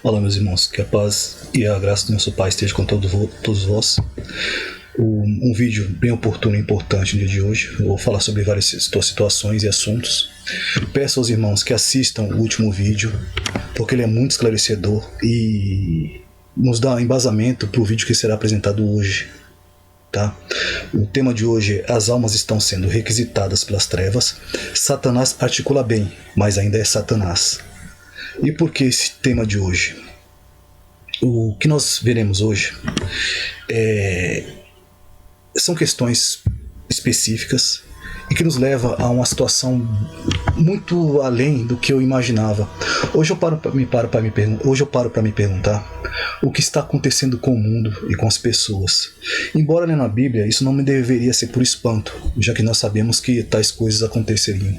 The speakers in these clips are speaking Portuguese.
Olá, meus irmãos, que a paz e a graça do nosso Pai esteja com todos vós. Um vídeo bem oportuno e importante no dia de hoje. Eu vou falar sobre várias situações e assuntos. Peço aos irmãos que assistam o último vídeo, porque ele é muito esclarecedor e nos dá embasamento para o vídeo que será apresentado hoje. Tá? O tema de hoje é: as almas estão sendo requisitadas pelas trevas. Satanás articula bem, mas ainda é Satanás. E por que esse tema de hoje? O que nós veremos hoje são questões específicas e que nos leva a uma situação muito além do que eu imaginava. Hoje eu paro para me perguntar o que está acontecendo com o mundo e com as pessoas. Embora lendo a Bíblia, isso não me deveria ser por espanto, já que nós sabemos que tais coisas aconteceriam.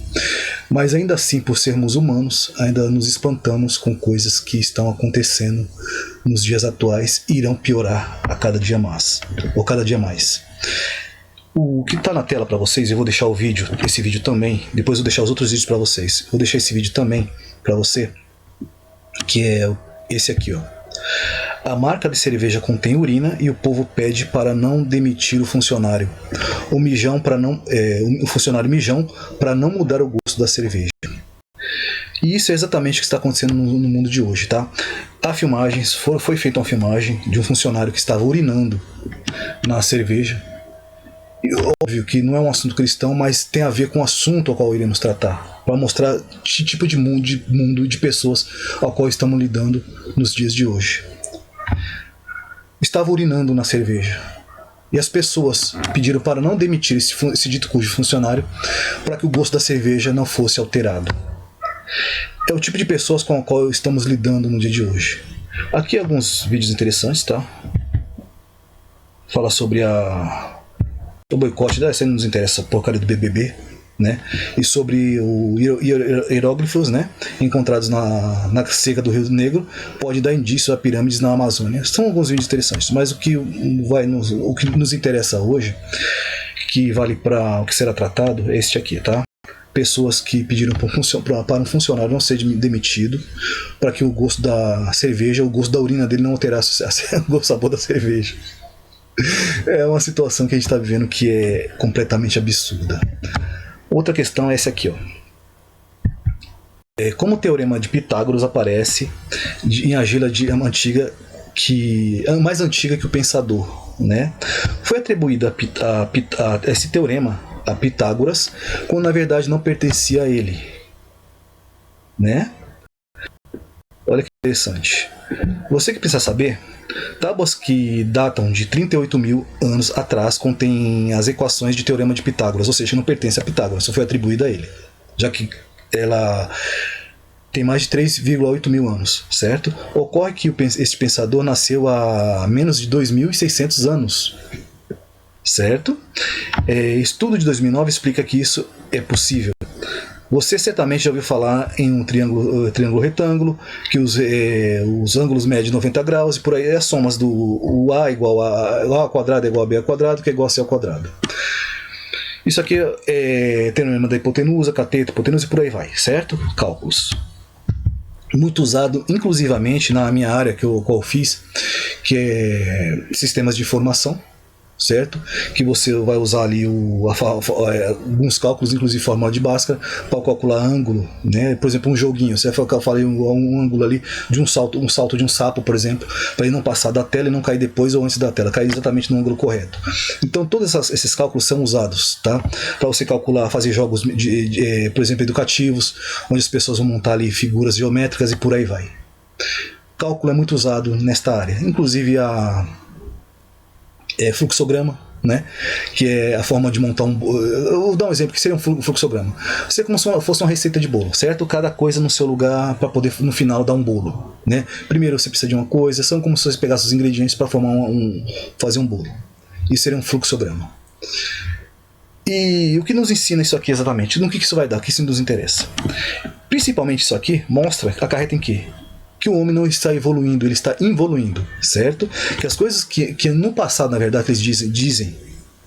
Mas ainda assim, por sermos humanos, ainda nos espantamos com coisas que estão acontecendo nos dias atuais e irão piorar a cada dia mais. O que está na tela para vocês, eu vou deixar esse vídeo também, depois eu vou deixar os outros vídeos para vocês. Vou deixar esse vídeo também para você, que é esse aqui, ó. A marca de cerveja contém urina e o povo pede para não demitir o funcionário. O funcionário mijão para não mudar o gosto da cerveja. E isso é exatamente o que está acontecendo no mundo de hoje, tá? Foi feita uma filmagem de um funcionário que estava urinando na cerveja. E, óbvio que não é um assunto cristão, mas tem a ver com o assunto ao qual iremos tratar, para mostrar que tipo de mundo de pessoas ao qual estamos lidando nos dias de hoje. Estava urinando na cerveja e as pessoas pediram para não demitir esse dito cujo funcionário, para que o gosto da cerveja não fosse alterado. É o tipo de pessoas com a qual estamos lidando no dia de hoje. Aqui alguns vídeos interessantes, tá? Fala sobre o boicote, essa não nos interessa, a porcaria do BBB, né? E sobre hieróglifos, né? Encontrados na seca do Rio Negro, pode dar indício a pirâmides na Amazônia. São alguns vídeos interessantes, mas o que nos interessa hoje, que vale para o que será tratado, é este aqui, tá? Pessoas que pediram para um funcionário não ser demitido, para que o gosto da cerveja, o gosto da urina dele não alterasse o sabor da cerveja. É uma situação que a gente está vivendo que é completamente absurda. Outra questão é essa aqui, ó. Como o teorema de Pitágoras aparece em argila antiga, mais antiga que o pensador, né? Foi atribuído a esse teorema a Pitágoras, quando na verdade não pertencia a ele, né? Olha que interessante. Você que precisa saber, tábuas que datam de 38 mil anos atrás contêm as equações de teorema de Pitágoras, ou seja, não pertence a Pitágoras, só foi atribuída a ele, já que ela tem mais de 3,8 mil anos, certo? Ocorre que esse pensador nasceu há menos de 2.600 anos, certo? Estudo de 2009 explica que isso é possível. Você certamente já ouviu falar em um triângulo retângulo, que os ângulos medem 90 graus, e por aí as somas do A igual a quadrado é igual a B ao quadrado, que é igual a C ao quadrado. Isso aqui é teorema da hipotenusa, cateto, hipotenusa e por aí vai, certo? Cálculos. Muito usado, inclusivamente, na minha área que eu fiz, que é sistemas de informação. Certo? Que você vai usar ali alguns cálculos, inclusive fórmula de Bhaskara, para calcular ângulo, né? Por exemplo, um joguinho, você falei um ângulo ali de um salto de um sapo, por exemplo, para ele não passar da tela e não cair depois ou antes da tela, cair exatamente no ângulo correto. Então todos esses cálculos são usados, tá? Para você calcular, fazer jogos por exemplo, educativos, onde as pessoas vão montar ali figuras geométricas e por aí vai. Cálculo é muito usado nesta área, inclusive fluxograma, né? Que é a forma de montar eu vou dar um exemplo que seria um fluxograma. Você como se fosse uma receita de bolo, certo? Cada coisa no seu lugar para poder no final dar um bolo, né? Primeiro você precisa de uma coisa, são como se você pegasse os ingredientes para formar fazer um bolo. Isso seria um fluxograma. E o que nos ensina isso aqui exatamente? No que isso vai dar? O que isso nos interessa? Principalmente isso aqui mostra, acarreta em quê? Que o homem não está evoluindo, ele está involuindo, certo? Que as coisas que no passado, na verdade, eles dizem,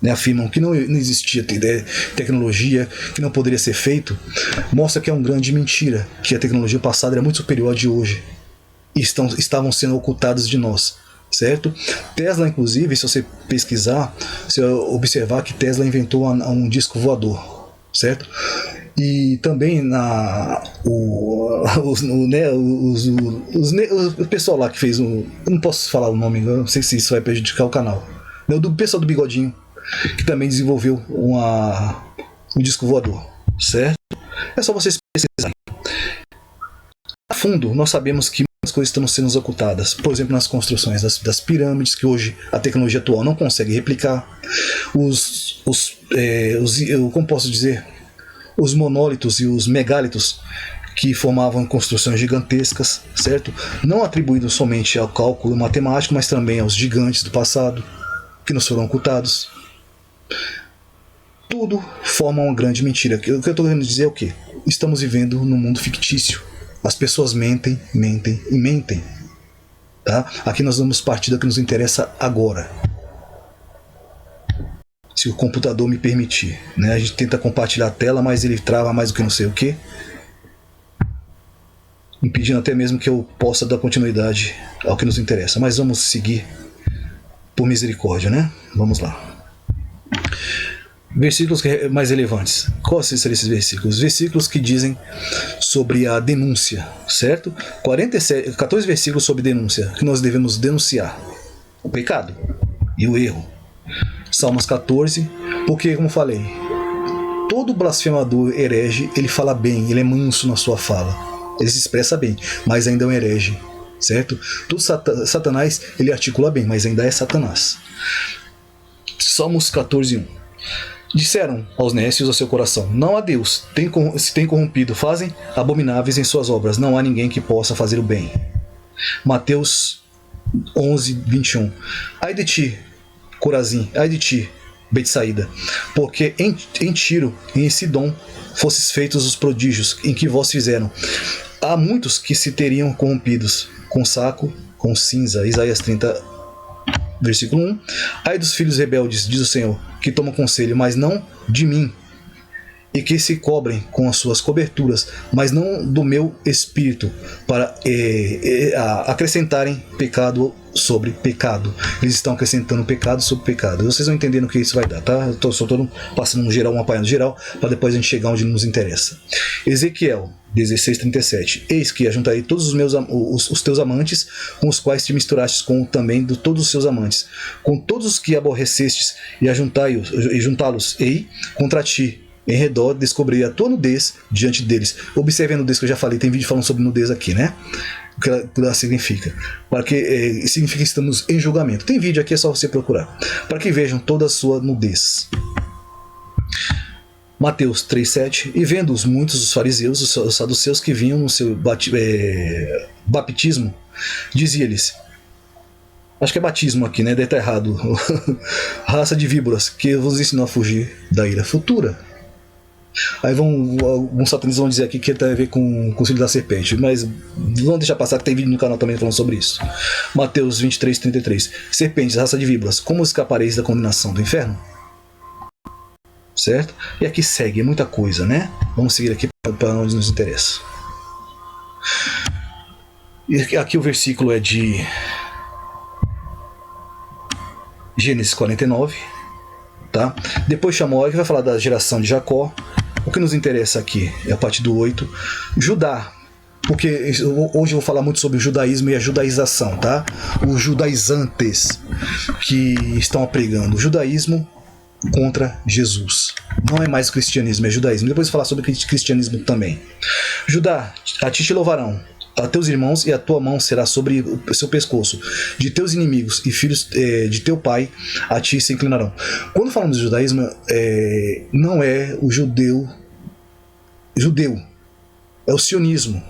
né, afirmam que não existia tecnologia, que não poderia ser feito, mostra que é uma grande mentira, que a tecnologia passada era muito superior à de hoje. estavam sendo ocultadas de nós, certo? Tesla, inclusive, se você pesquisar, você vai observar que Tesla inventou um disco voador, certo? E também o pessoal lá que fez eu não posso falar o nome, eu não sei se isso vai prejudicar o canal, do pessoal do Bigodinho, que também desenvolveu um disco voador, certo? É só vocês pesquisarem. A fundo, nós sabemos que muitas coisas estão sendo ocultadas, por exemplo, nas construções das pirâmides, que hoje a tecnologia atual não consegue replicar, como posso dizer, os monólitos e os megálitos que formavam construções gigantescas, certo? Não atribuídos somente ao cálculo matemático, mas também aos gigantes do passado, que nos foram ocultados. Tudo forma uma grande mentira. O que eu estou querendo dizer é o quê? Estamos vivendo num mundo fictício. As pessoas mentem, mentem e mentem. Tá? Aqui nós vamos partir do que nos interessa agora. Se o computador me permitir, né? A gente tenta compartilhar a tela, mas ele trava mais do que não sei o que, impedindo até mesmo que eu possa dar continuidade ao que nos interessa. Mas vamos seguir por misericórdia, né? Vamos lá. Versículos mais relevantes. Quais seriam esses versículos? Versículos que dizem sobre a denúncia, certo? 14 versículos sobre denúncia, que nós devemos denunciar o pecado e o erro. Salmos 14, porque, como falei, todo blasfemador herege, ele fala bem, ele é manso na sua fala, ele se expressa bem, mas ainda é um herege, certo? Todo Satanás, ele articula bem, mas ainda é Satanás. Salmos 14, 1. Disseram aos nécios ao seu coração: não há Deus, se tem corrompido, fazem abomináveis em suas obras, não há ninguém que possa fazer o bem. Mateus 11, 21. Ai de ti, Corazim, ai de ti, Betsaída, porque em Tiro e em Sidom fosses feitos os prodígios em que vós fizeram. Há muitos que se teriam corrompidos com saco, com cinza. Isaías 30, versículo 1. Ai dos filhos rebeldes, diz o Senhor, que tomam conselho, mas não de mim, e que se cobrem com as suas coberturas, mas não do meu espírito, para acrescentarem pecado sobre pecado. Eles estão acrescentando pecado sobre pecado. Vocês vão entendendo o que isso vai dar, tá? Eu só estou passando um geral, um apanhado geral, para depois a gente chegar onde nos interessa. Ezequiel 16:37. Eis que ajuntarei todos os teus amantes, com os quais te misturaste com também de todos os seus amantes, com todos os que aborrecestes, e juntá-los ei contra ti. Em redor descobri a tua nudez diante deles. Observe a nudez que eu já falei, tem vídeo falando sobre nudez aqui, né? O que ela significa. Para que significa que estamos em julgamento. Tem vídeo aqui, é só você procurar. Para que vejam toda a sua nudez. Mateus 3,7. E vendo-os muitos os fariseus, os saduceus que vinham no seu batismo, dizia-lhes, acho que é batismo aqui, né? Deve estar errado. Raça de víboras, que vos ensinou a fugir da ira futura. Aí alguns satanistas vão dizer aqui que tem a ver com o filho da serpente, mas vamos deixar passar que tem vídeo no canal também falando sobre isso. Mateus 23:33. Serpentes, raça de víboras, como escapareis da condenação do inferno? Certo? E aqui segue, é muita coisa, né? Vamos seguir aqui para onde nos interessa. E aqui o versículo é de Gênesis 49, tá? Depois chamou, que vai falar da geração de Jacó. O que nos interessa aqui é a parte do 8. Judá, porque hoje eu vou falar muito sobre o judaísmo e a judaização, tá? Os judaizantes que estão pregando o judaísmo contra Jesus. Não é mais o cristianismo, é judaísmo. Depois eu vou falar sobre o cristianismo também. Judá, a ti te louvarão a teus irmãos, e a tua mão será sobre o seu pescoço. De teus inimigos e filhos de teu pai a ti se inclinarão. Quando falamos de judaísmo, não é o judeu, é o sionismo.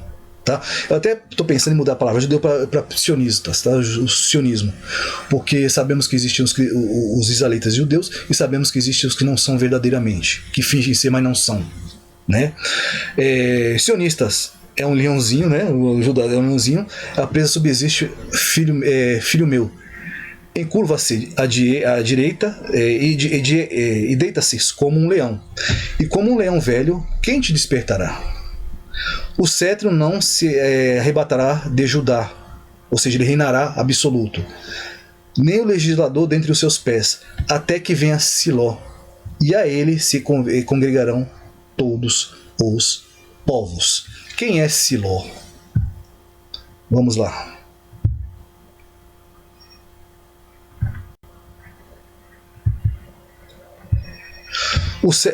Tá? Eu até estou pensando em mudar a palavra judeu para sionistas, tá? O sionismo, porque sabemos que existem os israelitas judeus e sabemos que existem os que não são verdadeiramente, que fingem ser, mas não são, né? Sionistas é um leãozinho, né? O Judá é um leãozinho. A presa subsiste, filho meu. Encurva-se à direita e deita-se como um leão. E como um leão velho, quem te despertará? O cetro não se arrebatará de Judá, ou seja, ele reinará absoluto. Nem o legislador dentre os seus pés, até que venha Siló, e a ele se congregarão todos os povos. Quem é Siló? Vamos lá.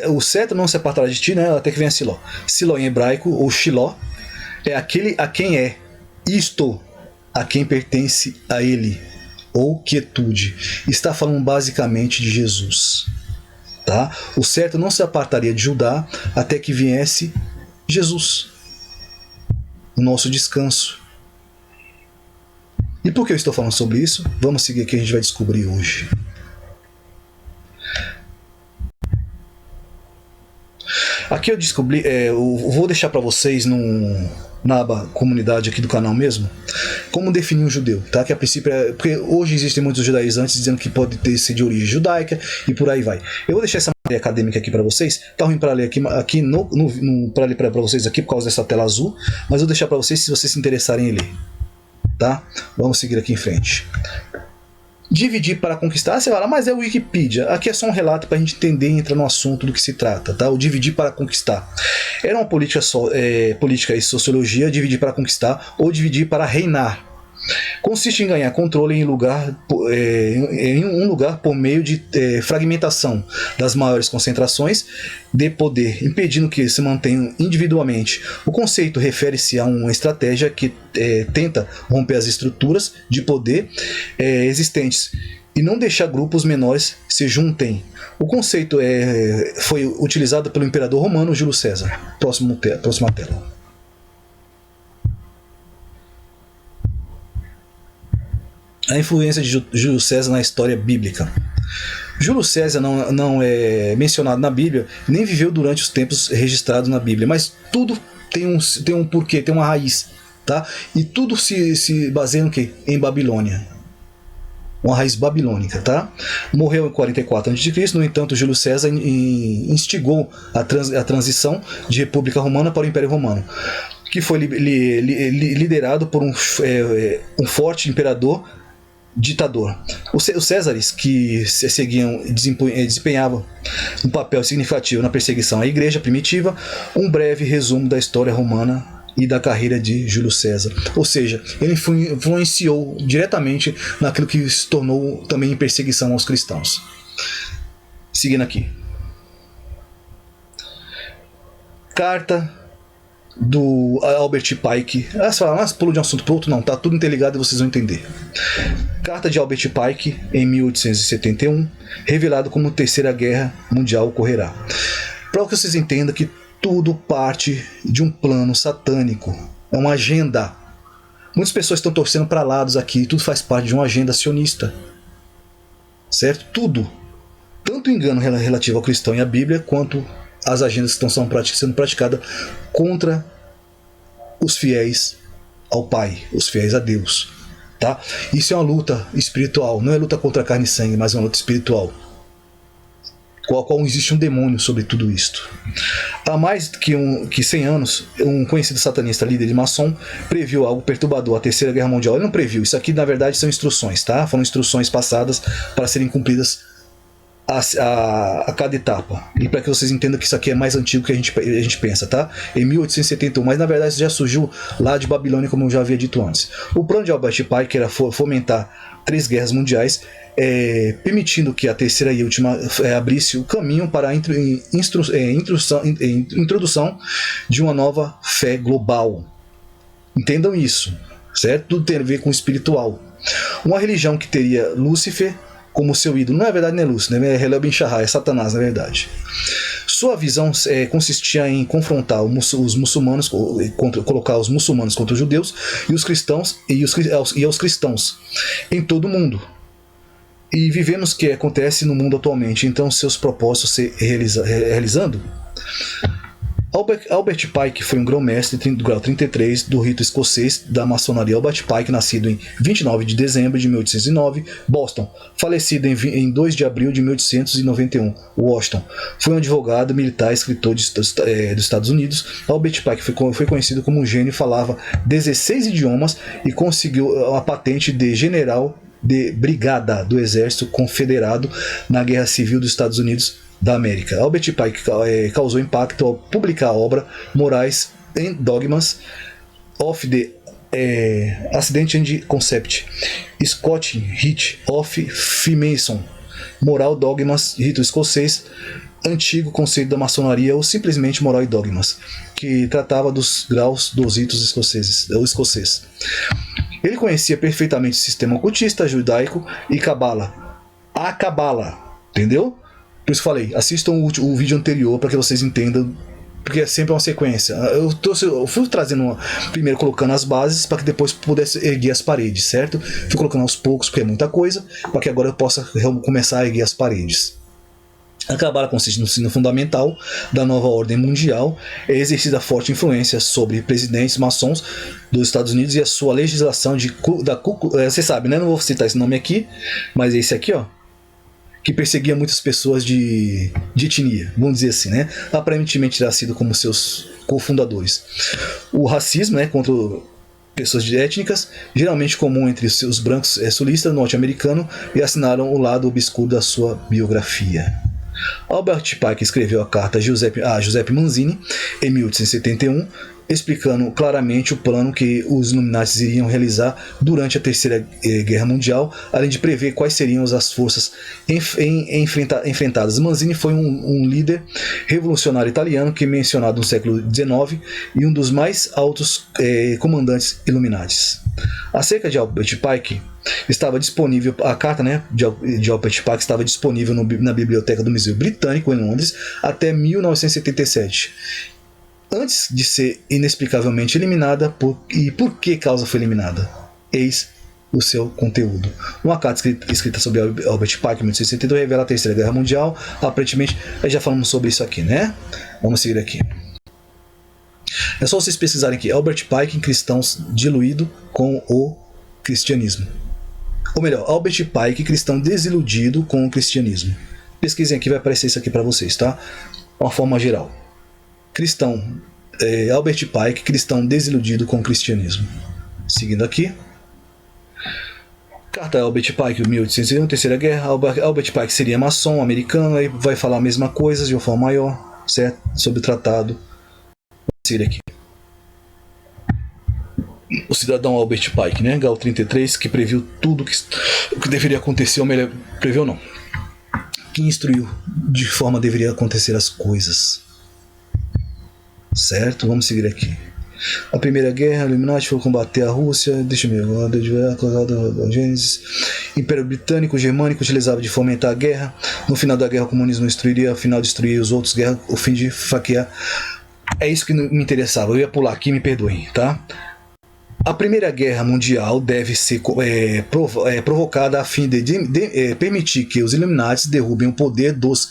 O cetro não se apartará de ti, né, até que venha Siló. Siló em hebraico, ou Shiló, é aquele a quem é isto, a quem pertence a ele, ou quietude. Está falando basicamente de Jesus. Tá? O cetro não se apartaria de Judá até que viesse Jesus, o nosso descanso. E por que eu estou falando sobre isso? Vamos seguir aqui, a gente vai descobrir hoje. Aqui eu descobri, eu vou deixar para vocês na aba comunidade aqui do canal mesmo, como definir um judeu, tá? Que a princípio porque hoje existem muitos judaizantes dizendo que pode ser de origem judaica e por aí vai. Eu vou deixar essa matéria acadêmica aqui para vocês, tá ruim para ler aqui para ler para vocês aqui por causa dessa tela azul, mas eu vou deixar para vocês se vocês se interessarem em ler, tá? Vamos seguir aqui em frente. Dividir para conquistar, você fala, mas é o Wikipedia. Aqui é só um relato para a gente entender e entrar no assunto do que se trata, tá? O dividir para conquistar. Era uma política e sociologia, dividir para conquistar ou dividir para reinar. Consiste em ganhar controle em um lugar por meio de fragmentação das maiores concentrações de poder, impedindo que se mantenham individualmente. O conceito refere-se a uma estratégia que tenta romper as estruturas de poder existentes e não deixar grupos menores se juntem. O conceito foi utilizado pelo imperador romano Júlio César. Próxima tela. A influência de Júlio César na história bíblica. Júlio César não é mencionado na Bíblia, nem viveu durante os tempos registrados na Bíblia, mas tudo tem um porquê, tem uma raiz, tá? E tudo se baseia no quê? Em Babilônia. Uma raiz babilônica, tá? Morreu em 44 a.C., no entanto, Júlio César instigou a transição de República Romana para o Império Romano, que foi liderado por um forte imperador ditador. Os Césares, que desempenhavam um papel significativo na perseguição à igreja primitiva. Um breve resumo da história romana e da carreira de Júlio César. Ou seja, ele influenciou diretamente naquilo que se tornou também perseguição aos cristãos. Seguindo aqui. Carta do Albert Pike. Você fala, mas pulo de um assunto para outro? Não, tá tudo interligado e vocês vão entender. Carta de Albert Pike, em 1871, revelado como Terceira Guerra Mundial ocorrerá. Para que vocês entendam que tudo parte de um plano satânico, é uma agenda. Muitas pessoas estão torcendo para lados aqui, tudo faz parte de uma agenda sionista, certo? Tudo, tanto o engano relativo ao cristão e à Bíblia, quanto as agendas que estão sendo praticadas contra os fiéis ao Pai, os fiéis a Deus, tá? Isso é uma luta espiritual, não é luta contra carne e sangue, mas é uma luta espiritual, qual existe um demônio sobre tudo isto. Há mais que 100 anos, um conhecido satanista, líder de maçom, previu algo perturbador, a Terceira Guerra Mundial. Ele não previu, isso aqui na verdade são instruções, tá? Foram instruções passadas para serem cumpridas a cada etapa. E para que vocês entendam que isso aqui é mais antigo que a gente pensa, tá? Em 1871, mas na verdade isso já surgiu lá de Babilônia, como eu já havia dito antes. O plano de Albert Pike era fomentar 3 guerras mundiais, permitindo que a terceira e última abrisse o caminho para a introdução de uma nova fé global. Entendam isso, certo? Tudo tem a ver com o espiritual. Uma religião que teria Lúcifer como seu ídolo. Na verdade não é Lúcifer, né? É Helel Ben Shahar, é Satanás, na verdade. Sua visão consistia em confrontar os muçulmanos, colocar os muçulmanos contra os judeus e os cristãos e aos cristãos em todo o mundo. E vivemos o que acontece no mundo atualmente. Então, seus propósitos se realizando. Albert Pike foi um grão-mestre do grau 33 do rito escocês da maçonaria. Albert Pike, nascido em 29 de dezembro de 1809, Boston, falecido em 2 de abril de 1891, Washington. Foi um advogado, militar e escritor dos Estados Unidos. Albert Pike foi conhecido como um gênio, falava 16 idiomas e conseguiu a patente de general de brigada do Exército Confederado na Guerra Civil dos Estados Unidos da América. Albert Pike causou impacto ao publicar a obra Morais and Dogmas of the Accident and Concept, Scott Rite of Freemason, Moral, Dogmas, Rito Escocês, Antigo Conceito da Maçonaria ou simplesmente Moral e Dogmas, que tratava dos graus dos ritos escocês. Ele conhecia perfeitamente o sistema ocultista, judaico e Cabala. A Cabala, entendeu? Por isso que falei, assistam o vídeo anterior para que vocês entendam, porque é sempre uma sequência. Eu fui trazendo primeiro colocando as bases para que depois pudesse erguer as paredes, certo? Fui colocando aos poucos porque é muita coisa, para que agora eu possa começar a erguer as paredes. A Cabala consiste no ensino fundamental da nova ordem mundial, é exercida forte influência sobre presidentes maçons dos Estados Unidos e a sua legislação você sabe, né? Não vou citar esse nome aqui, mas é esse aqui, ó, que perseguia muitas pessoas de etnia, vamos dizer assim, né? Aparentemente terá sido como seus cofundadores. O racismo, né, contra pessoas étnicas, geralmente comum entre os brancos sulistas norte-americanos, e assinaram o lado obscuro da sua biografia. Albert Pike escreveu a carta a Giuseppe Manzini em 1871, explicando claramente o plano que os Illuminati iriam realizar durante a Terceira Guerra Mundial, além de prever quais seriam as forças enfrentadas. Manzini foi um líder revolucionário italiano que mencionado no século XIX e um dos mais altos comandantes Illuminati. Acerca de Albert Pike, estava disponível a carta, né, de Albert Pike estava disponível na biblioteca do Museu Britânico em Londres até 1977. Antes de ser inexplicavelmente eliminada, e por que causa foi eliminada? Eis o seu conteúdo. Uma carta escrita sobre Albert Pike em 1862 revela a Terceira Guerra Mundial. Aparentemente, já falamos sobre isso aqui, né? Vamos seguir aqui. É só vocês pesquisarem aqui, Albert Pike em cristãos diluído com o cristianismo. Ou melhor, Albert Pike cristão desiludido com o cristianismo. Pesquisem aqui, vai aparecer isso aqui para vocês, tá? Uma forma geral. Albert Pike, cristão desiludido com o cristianismo. Seguindo aqui. Carta a Albert Pike, 1801, Terceira Guerra. Albert Pike seria maçom, americano, aí vai falar a mesma coisa de uma forma maior, certo? Sobre o tratado. Vamos seguir aqui. O cidadão Albert Pike, né? Grau 33, que previu tudo o que deveria acontecer, ou melhor, previu não. Que instruiu de que forma deveria acontecer as coisas. Certo? Vamos seguir aqui. A Primeira Guerra, Illuminati foi combater a Rússia. Deixa eu ver. Gênesis. Império Britânico, Germânico utilizava de fomentar a guerra. No final da guerra, o comunismo destruiria. Ao final, destruir os outros. Guerra, o fim de fraquear. É isso que me interessava. Eu ia pular aqui, me perdoem, tá? A Primeira Guerra Mundial deve ser provocada a fim de permitir que os Illuminati derrubem o poder dos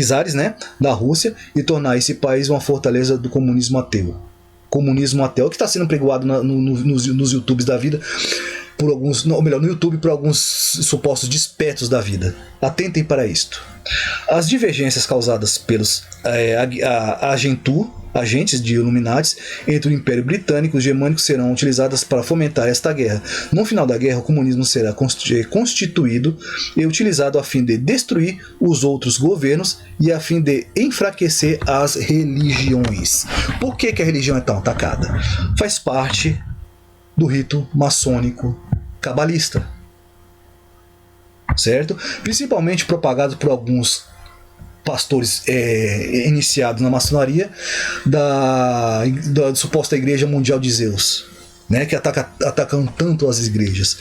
czares, né, da Rússia e tornar esse país uma fortaleza do comunismo ateu. Comunismo ateu, que está sendo pregoado nos YouTubes da vida, por alguns, ou melhor, no YouTube por alguns supostos despertos da vida. Atentem para isto. As divergências causadas pelos agentes de Illuminati entre o Império Britânico e os Germânicos serão utilizadas para fomentar esta guerra. No final da guerra, o comunismo será constituído e utilizado a fim de destruir os outros governos e a fim de enfraquecer as religiões. Por que a religião é tão atacada? Faz parte do rito maçônico cabalista, certo? Principalmente propagado por alguns pastores iniciados na maçonaria da suposta Igreja Mundial de Zeus, né, que atacam tanto as igrejas.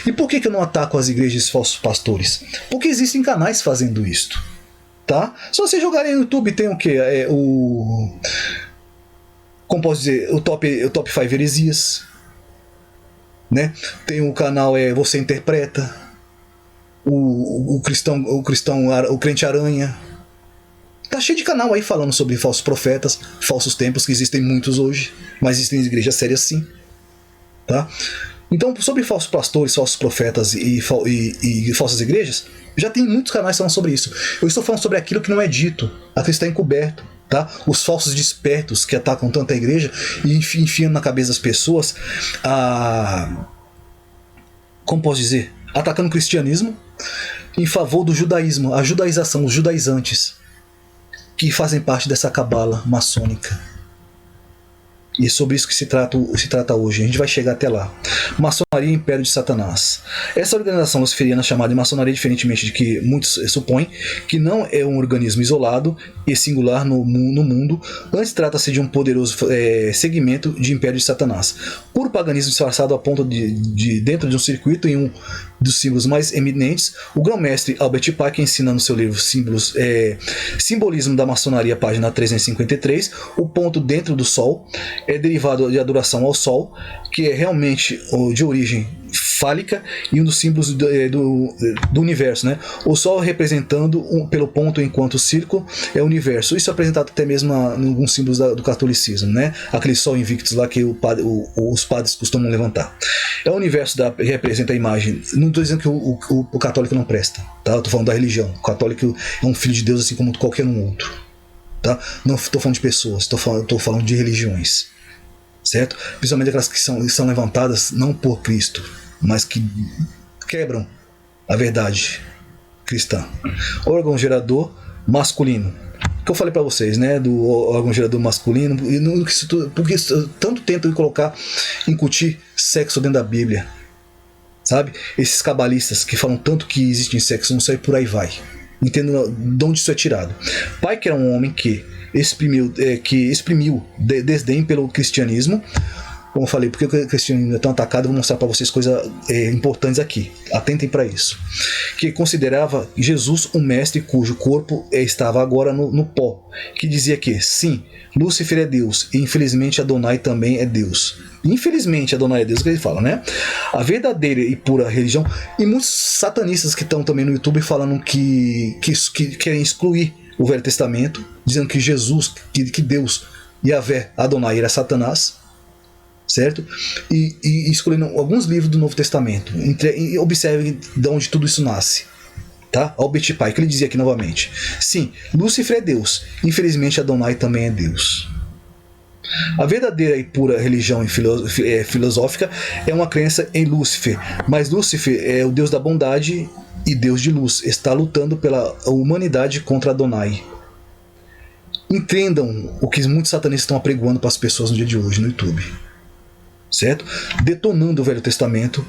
E por que eu não ataco as igrejas e falsos pastores? Porque existem canais fazendo isto, tá? Se vocês jogarem no YouTube, tem o que? Como posso dizer? O top 5 heresias, né? Tem o canal Você Interpreta, o crente aranha, Tá cheio de canal aí falando sobre falsos profetas, falsos templos, que existem muitos hoje, mas existem igrejas sérias sim. Tá? Então, sobre falsos pastores, falsos profetas e falsas igrejas, já tem muitos canais falando sobre isso. Eu estou falando sobre aquilo que não é dito, aquilo que está encoberto. Tá? Os falsos despertos que atacam tanto a igreja e enfiam na cabeça das pessoas como posso dizer? Atacando o cristianismo em favor do judaísmo, a judaização, os judaizantes, que fazem parte dessa cabala maçônica. E é sobre isso que se trata hoje. A gente vai chegar até lá. Maçonaria e Império de Satanás. Essa organização luciferiana chamada de maçonaria, diferentemente de que muitos supõem, que não é um organismo isolado e singular no mundo, antes trata-se de um poderoso segmento de Império de Satanás. Puro paganismo disfarçado a ponto de dentro de um circuito em um dos símbolos mais eminentes, o grão-mestre Albert Pike ensina no seu livro Simbolismo da Maçonaria, página 353, o ponto dentro do Sol é derivado de adoração ao Sol, que é realmente de origem fálica e um dos símbolos do universo, né? O Sol representando pelo ponto enquanto o círculo é o universo. Isso é apresentado até mesmo em alguns símbolos do catolicismo, né? Aquele Sol Invictus lá que os padres costumam levantar. É o universo que representa a imagem. Não estou dizendo que o católico não presta, tá? Eu estou falando da religião. O católico é um filho de Deus assim como qualquer um outro, tá? Não estou falando de pessoas, estou falando de religiões, certo? Principalmente aquelas que são levantadas não por Cristo, mas que quebram a verdade cristã. Órgão gerador masculino. O que eu falei para vocês, né, do órgão gerador masculino, porque tanto tentam incutir sexo dentro da Bíblia, sabe? Esses cabalistas que falam tanto que existe sexo, não sei, por aí vai. Entendo de onde isso é tirado. Pike era um homem que exprimiu desdém pelo cristianismo. Como eu falei, porque o cristianismo é tão atacado, eu vou mostrar para vocês coisas importantes aqui. Atentem para isso. Que considerava Jesus um mestre cujo corpo estava agora no pó. Que dizia que, sim, Lúcifer é Deus e infelizmente Adonai também é Deus. Infelizmente Adonai é Deus, que ele fala, né? A verdadeira e pura religião. E muitos satanistas que estão também no YouTube falando que querem excluir o Velho Testamento, dizendo que Jesus, que Deus, Yahvé, Adonai era Satanás, certo? E escolhendo alguns livros do Novo Testamento. E observe de onde tudo isso nasce, tá? Albert Pike, ele dizia aqui novamente: sim, Lúcifer é Deus, infelizmente Adonai também é Deus. A verdadeira e pura religião filosófica é uma crença em Lúcifer, mas Lúcifer é o Deus da bondade e Deus de luz, está lutando pela humanidade contra Adonai. Entendam o que muitos satanistas estão apregoando para as pessoas no dia de hoje no YouTube, certo? Detonando o Velho Testamento,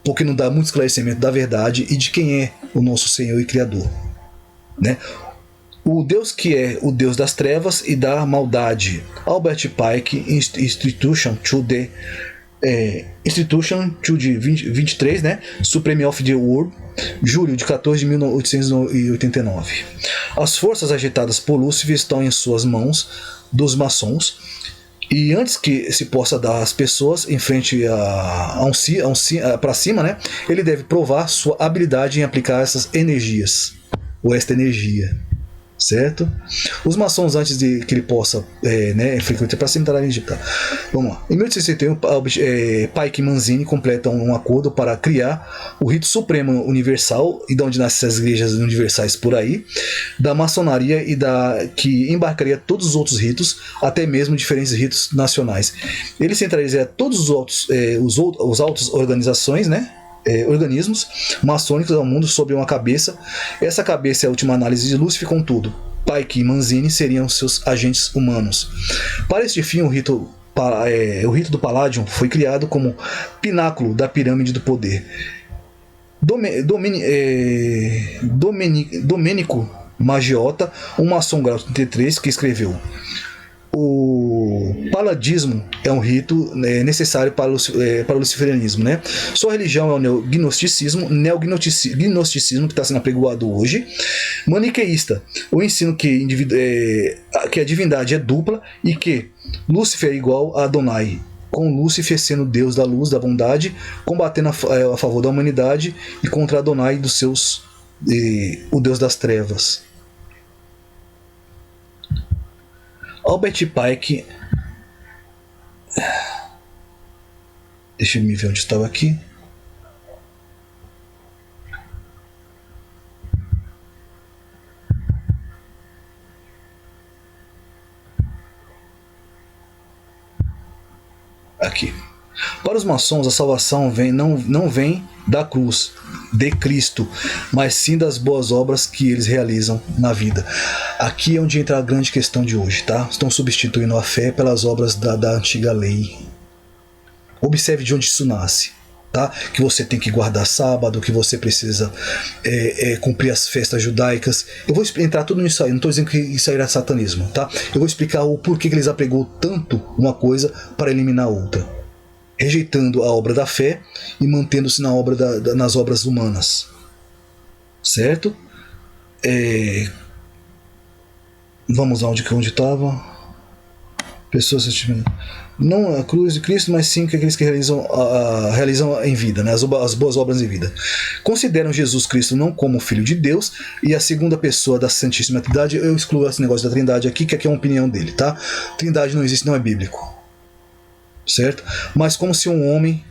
porque não dá muito esclarecimento da verdade e de quem é o nosso Senhor e Criador, né? O Deus que é o Deus das trevas e da maldade. Albert Pike, Institution to the 23, né? Supreme of the World, julho de 14 de 1889. As forças agitadas por Lúcifer estão em suas mãos dos maçons. E antes que se possa dar às pessoas em frente para cima, né, ele deve provar sua habilidade em aplicar essas energias, ou esta energia, certo? Os maçons, antes de que ele possa frequentar para cima da energia. Tá? Vamos lá. Em 1861, Pike e Manzini completam um acordo para criar o rito supremo universal, e de onde nascem essas igrejas universais por aí, da maçonaria e que embarcaria todos os outros ritos, até mesmo diferentes ritos nacionais. Ele centralizaria todos os altos organizações, né? Organismos maçônicos ao mundo sob uma cabeça. Essa cabeça é a última análise de Lúcifer, contudo, Pike e Manzini seriam seus agentes humanos. Para este fim, o rito do Palladium foi criado como pináculo da pirâmide do poder. Domênico Maggiota, um maçom grau 33, que escreveu: o paladismo é um rito necessário para o luciferianismo, né? Sua religião é o neognosticismo que está sendo apregoado hoje. Maniqueísta, o ensino que a divindade é dupla e que Lúcifer é igual a Adonai, com Lúcifer sendo Deus da luz, da bondade, combatendo a favor da humanidade, e contra Adonai o Deus das trevas. Albert Pike, deixa eu me ver onde estava aqui. Aqui. Para os maçons, a salvação não vem da cruz de Cristo, mas sim das boas obras que eles realizam na vida. Aqui é onde entra a grande questão de hoje, tá? Estão substituindo a fé pelas obras da antiga lei. Observe de onde isso nasce, tá? Que você tem que guardar sábado, que você precisa cumprir as festas judaicas. Eu vou entrar tudo nisso aí, não estou dizendo que isso aí era satanismo, tá? Eu vou explicar o porquê que eles apregou tanto uma coisa para eliminar outra, rejeitando a obra da fé e mantendo-se nas obras humanas, certo? Vamos lá onde estava. Pessoas não a cruz de Cristo, mas sim que aqueles que realizam em vida, né? As boas obras em vida. Consideram Jesus Cristo não como Filho de Deus e a segunda pessoa da Santíssima Trindade. Eu excluo esse negócio da Trindade aqui, que aqui é uma opinião dele, tá? Trindade não existe, não é bíblico, certo? Mas como se um homem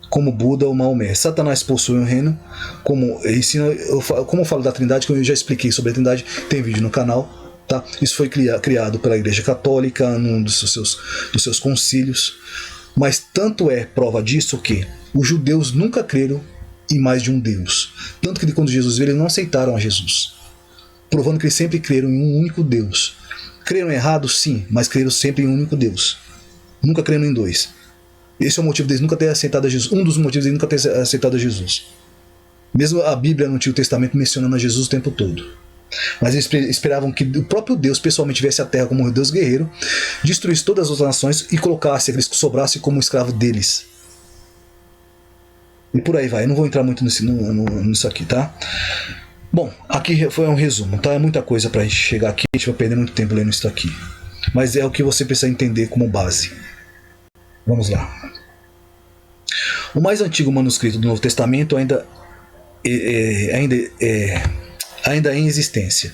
como Buda ou Maomé, Satanás possui um reino, como eu falo da Trindade, que eu já expliquei sobre a Trindade, tem vídeo no canal, tá? Isso foi criado pela Igreja Católica num dos seus concílios, mas tanto é prova disso que os judeus nunca creram em mais de um Deus, tanto que quando Jesus veio eles não aceitaram a Jesus, provando que eles sempre creram em um único Deus. Creram errado, sim, mas creram sempre em um único Deus, nunca creram em dois. Esse é o motivo deles nunca ter aceitado a Jesus. Um dos motivos deles nunca ter aceitado a Jesus. Mesmo a Bíblia no Antigo Testamento mencionando a Jesus o tempo todo. Mas eles esperavam que o próprio Deus pessoalmente viesse à Terra como um Deus guerreiro, destruísse todas as outras nações e colocasse aqueles que sobrassem como escravo deles. E por aí vai. Eu não vou entrar muito nisso aqui, tá? Bom, aqui foi um resumo, tá? É muita coisa pra gente chegar aqui. A gente vai perder muito tempo lendo isso aqui. Mas é o que você precisa entender como base. Vamos lá. O mais antigo manuscrito do Novo Testamento ainda é em existência.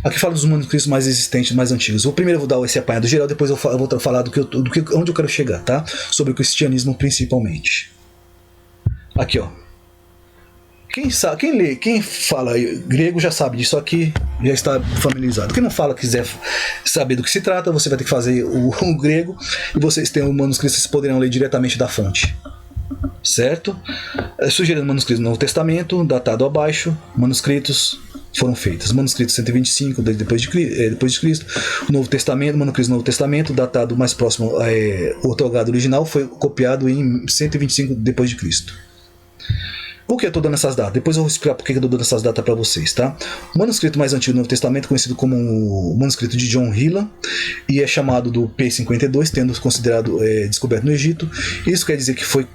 Aqui fala dos manuscritos mais existentes, mais antigos. Eu primeiro vou dar esse apanhado geral, depois eu vou falar onde eu quero chegar, tá? Sobre o cristianismo principalmente. Aqui, ó. Quem fala grego já sabe disso aqui, já está familiarizado. Quem não fala, quiser saber do que se trata, você vai ter que fazer o grego e vocês têm o manuscrito, vocês poderão ler diretamente da fonte, certo? Sugerindo manuscritos do Novo Testamento, datado abaixo, manuscritos foram feitos. Manuscrito 125 depois de Cristo, o Novo Testamento, manuscrito do Novo Testamento, datado mais próximo o otorgado original, foi copiado em 125 depois de Cristo. Por que eu estou dando essas datas? Depois eu vou explicar por que eu estou dando essas datas para vocês, tá? O manuscrito mais antigo do Novo Testamento, conhecido como o manuscrito de John Hilla, e é chamado do P52, tendo considerado descoberto no Egito. Isso quer dizer que foi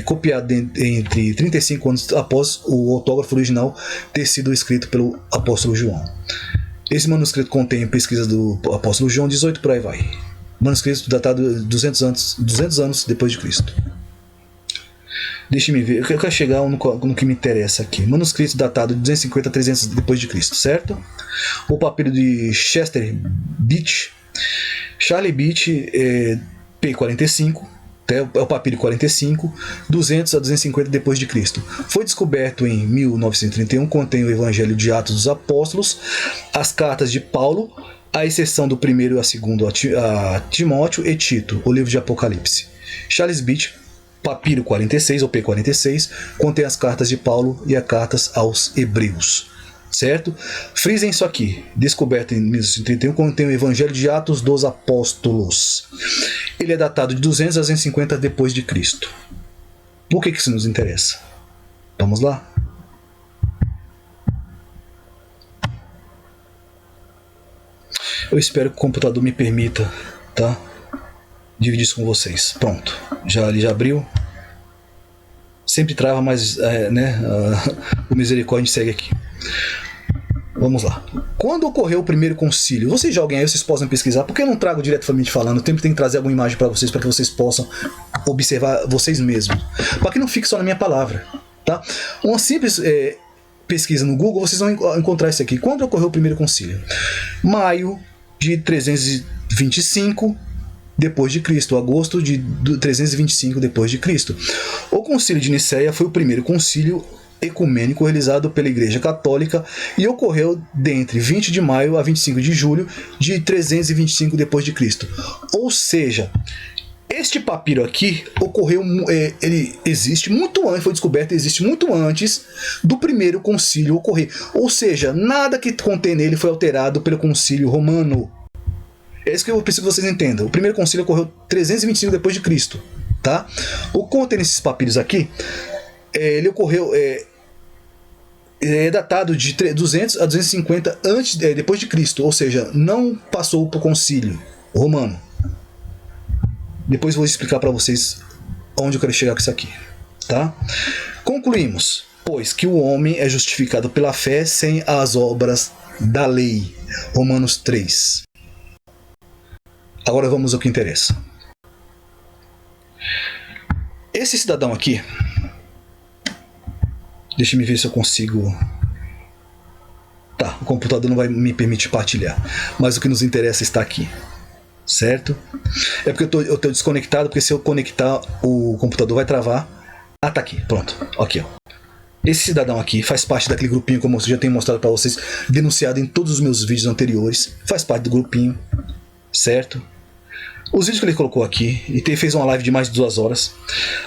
copiado entre 35 anos após o autógrafo original ter sido escrito pelo apóstolo João. Esse manuscrito contém pesquisas do apóstolo João 18, por aí vai. Manuscrito datado 200 anos depois de Cristo. Deixa-me ver, eu quero chegar no que me interessa aqui. Manuscrito datado de 250 a 300 depois de Cristo, certo? O papiro de Chester Beach, Charlie Beach, P45, é o papiro 45, 200 a 250 depois de Cristo. Foi descoberto em 1931, contém o Evangelho de Atos dos Apóstolos, as cartas de Paulo, à exceção do primeiro e a segundo a Timóteo e Tito, o livro de Apocalipse. Charles Beach, papiro 46 ou P46, contém as cartas de Paulo e as cartas aos Hebreus, certo? Frisem isso aqui, descoberto em 1931, contém o Evangelho de Atos dos Apóstolos. Ele é datado de 200 a 250 depois de Cristo. Por que isso nos interessa? Vamos lá? Eu espero que o computador me permita, tá? Dividir isso com vocês. Pronto, ele já abriu. Sempre trava, mas o misericórdia segue aqui. Vamos lá. Quando ocorreu o primeiro concílio? Vocês joguem aí, vocês possam pesquisar. Porque eu não trago diretamente falando. Eu sempre tenho que trazer alguma imagem para vocês que vocês possam observar vocês mesmos, para que não fique só na minha palavra, tá? Uma simples pesquisa no Google, vocês vão encontrar isso aqui. Quando ocorreu o primeiro concílio? Maio de 325 depois de Cristo, agosto de 325 depois de Cristo. O Concílio de Nicéia foi o primeiro concílio ecumênico realizado pela Igreja Católica e ocorreu dentre 20 de maio a 25 de julho de 325 depois de Cristo. Ou seja, este papiro aqui ocorreu, ele existe muito antes, foi descoberto, existe muito antes do primeiro concílio ocorrer. Ou seja, nada que contém nele foi alterado pelo concílio romano. É isso que eu preciso que vocês entendam. O primeiro concílio ocorreu 325 depois de Cristo, tá? O que contém nesses papiros aqui, ele ocorreu, é datado de 200 a 250 antes, depois de Cristo, ou seja, não passou por concílio romano. Depois vou explicar para vocês onde eu quero chegar com isso aqui, tá? Concluímos, pois, que o homem é justificado pela fé sem as obras da lei. Romanos 3. Agora vamos ao que interessa. Esse cidadão aqui, deixa eu ver se eu consigo. Tá, o computador não vai me permitir partilhar, mas o que nos interessa está aqui. Certo? É porque eu tô desconectado, porque se eu conectar o computador vai travar. Ah, tá aqui, pronto. Aqui, ó. Esse cidadão aqui faz parte daquele grupinho, como eu já tenho mostrado para vocês, denunciado em todos os meus vídeos anteriores. Faz parte do grupinho, certo? Os vídeos que ele colocou aqui, e fez uma live de mais de 2 horas.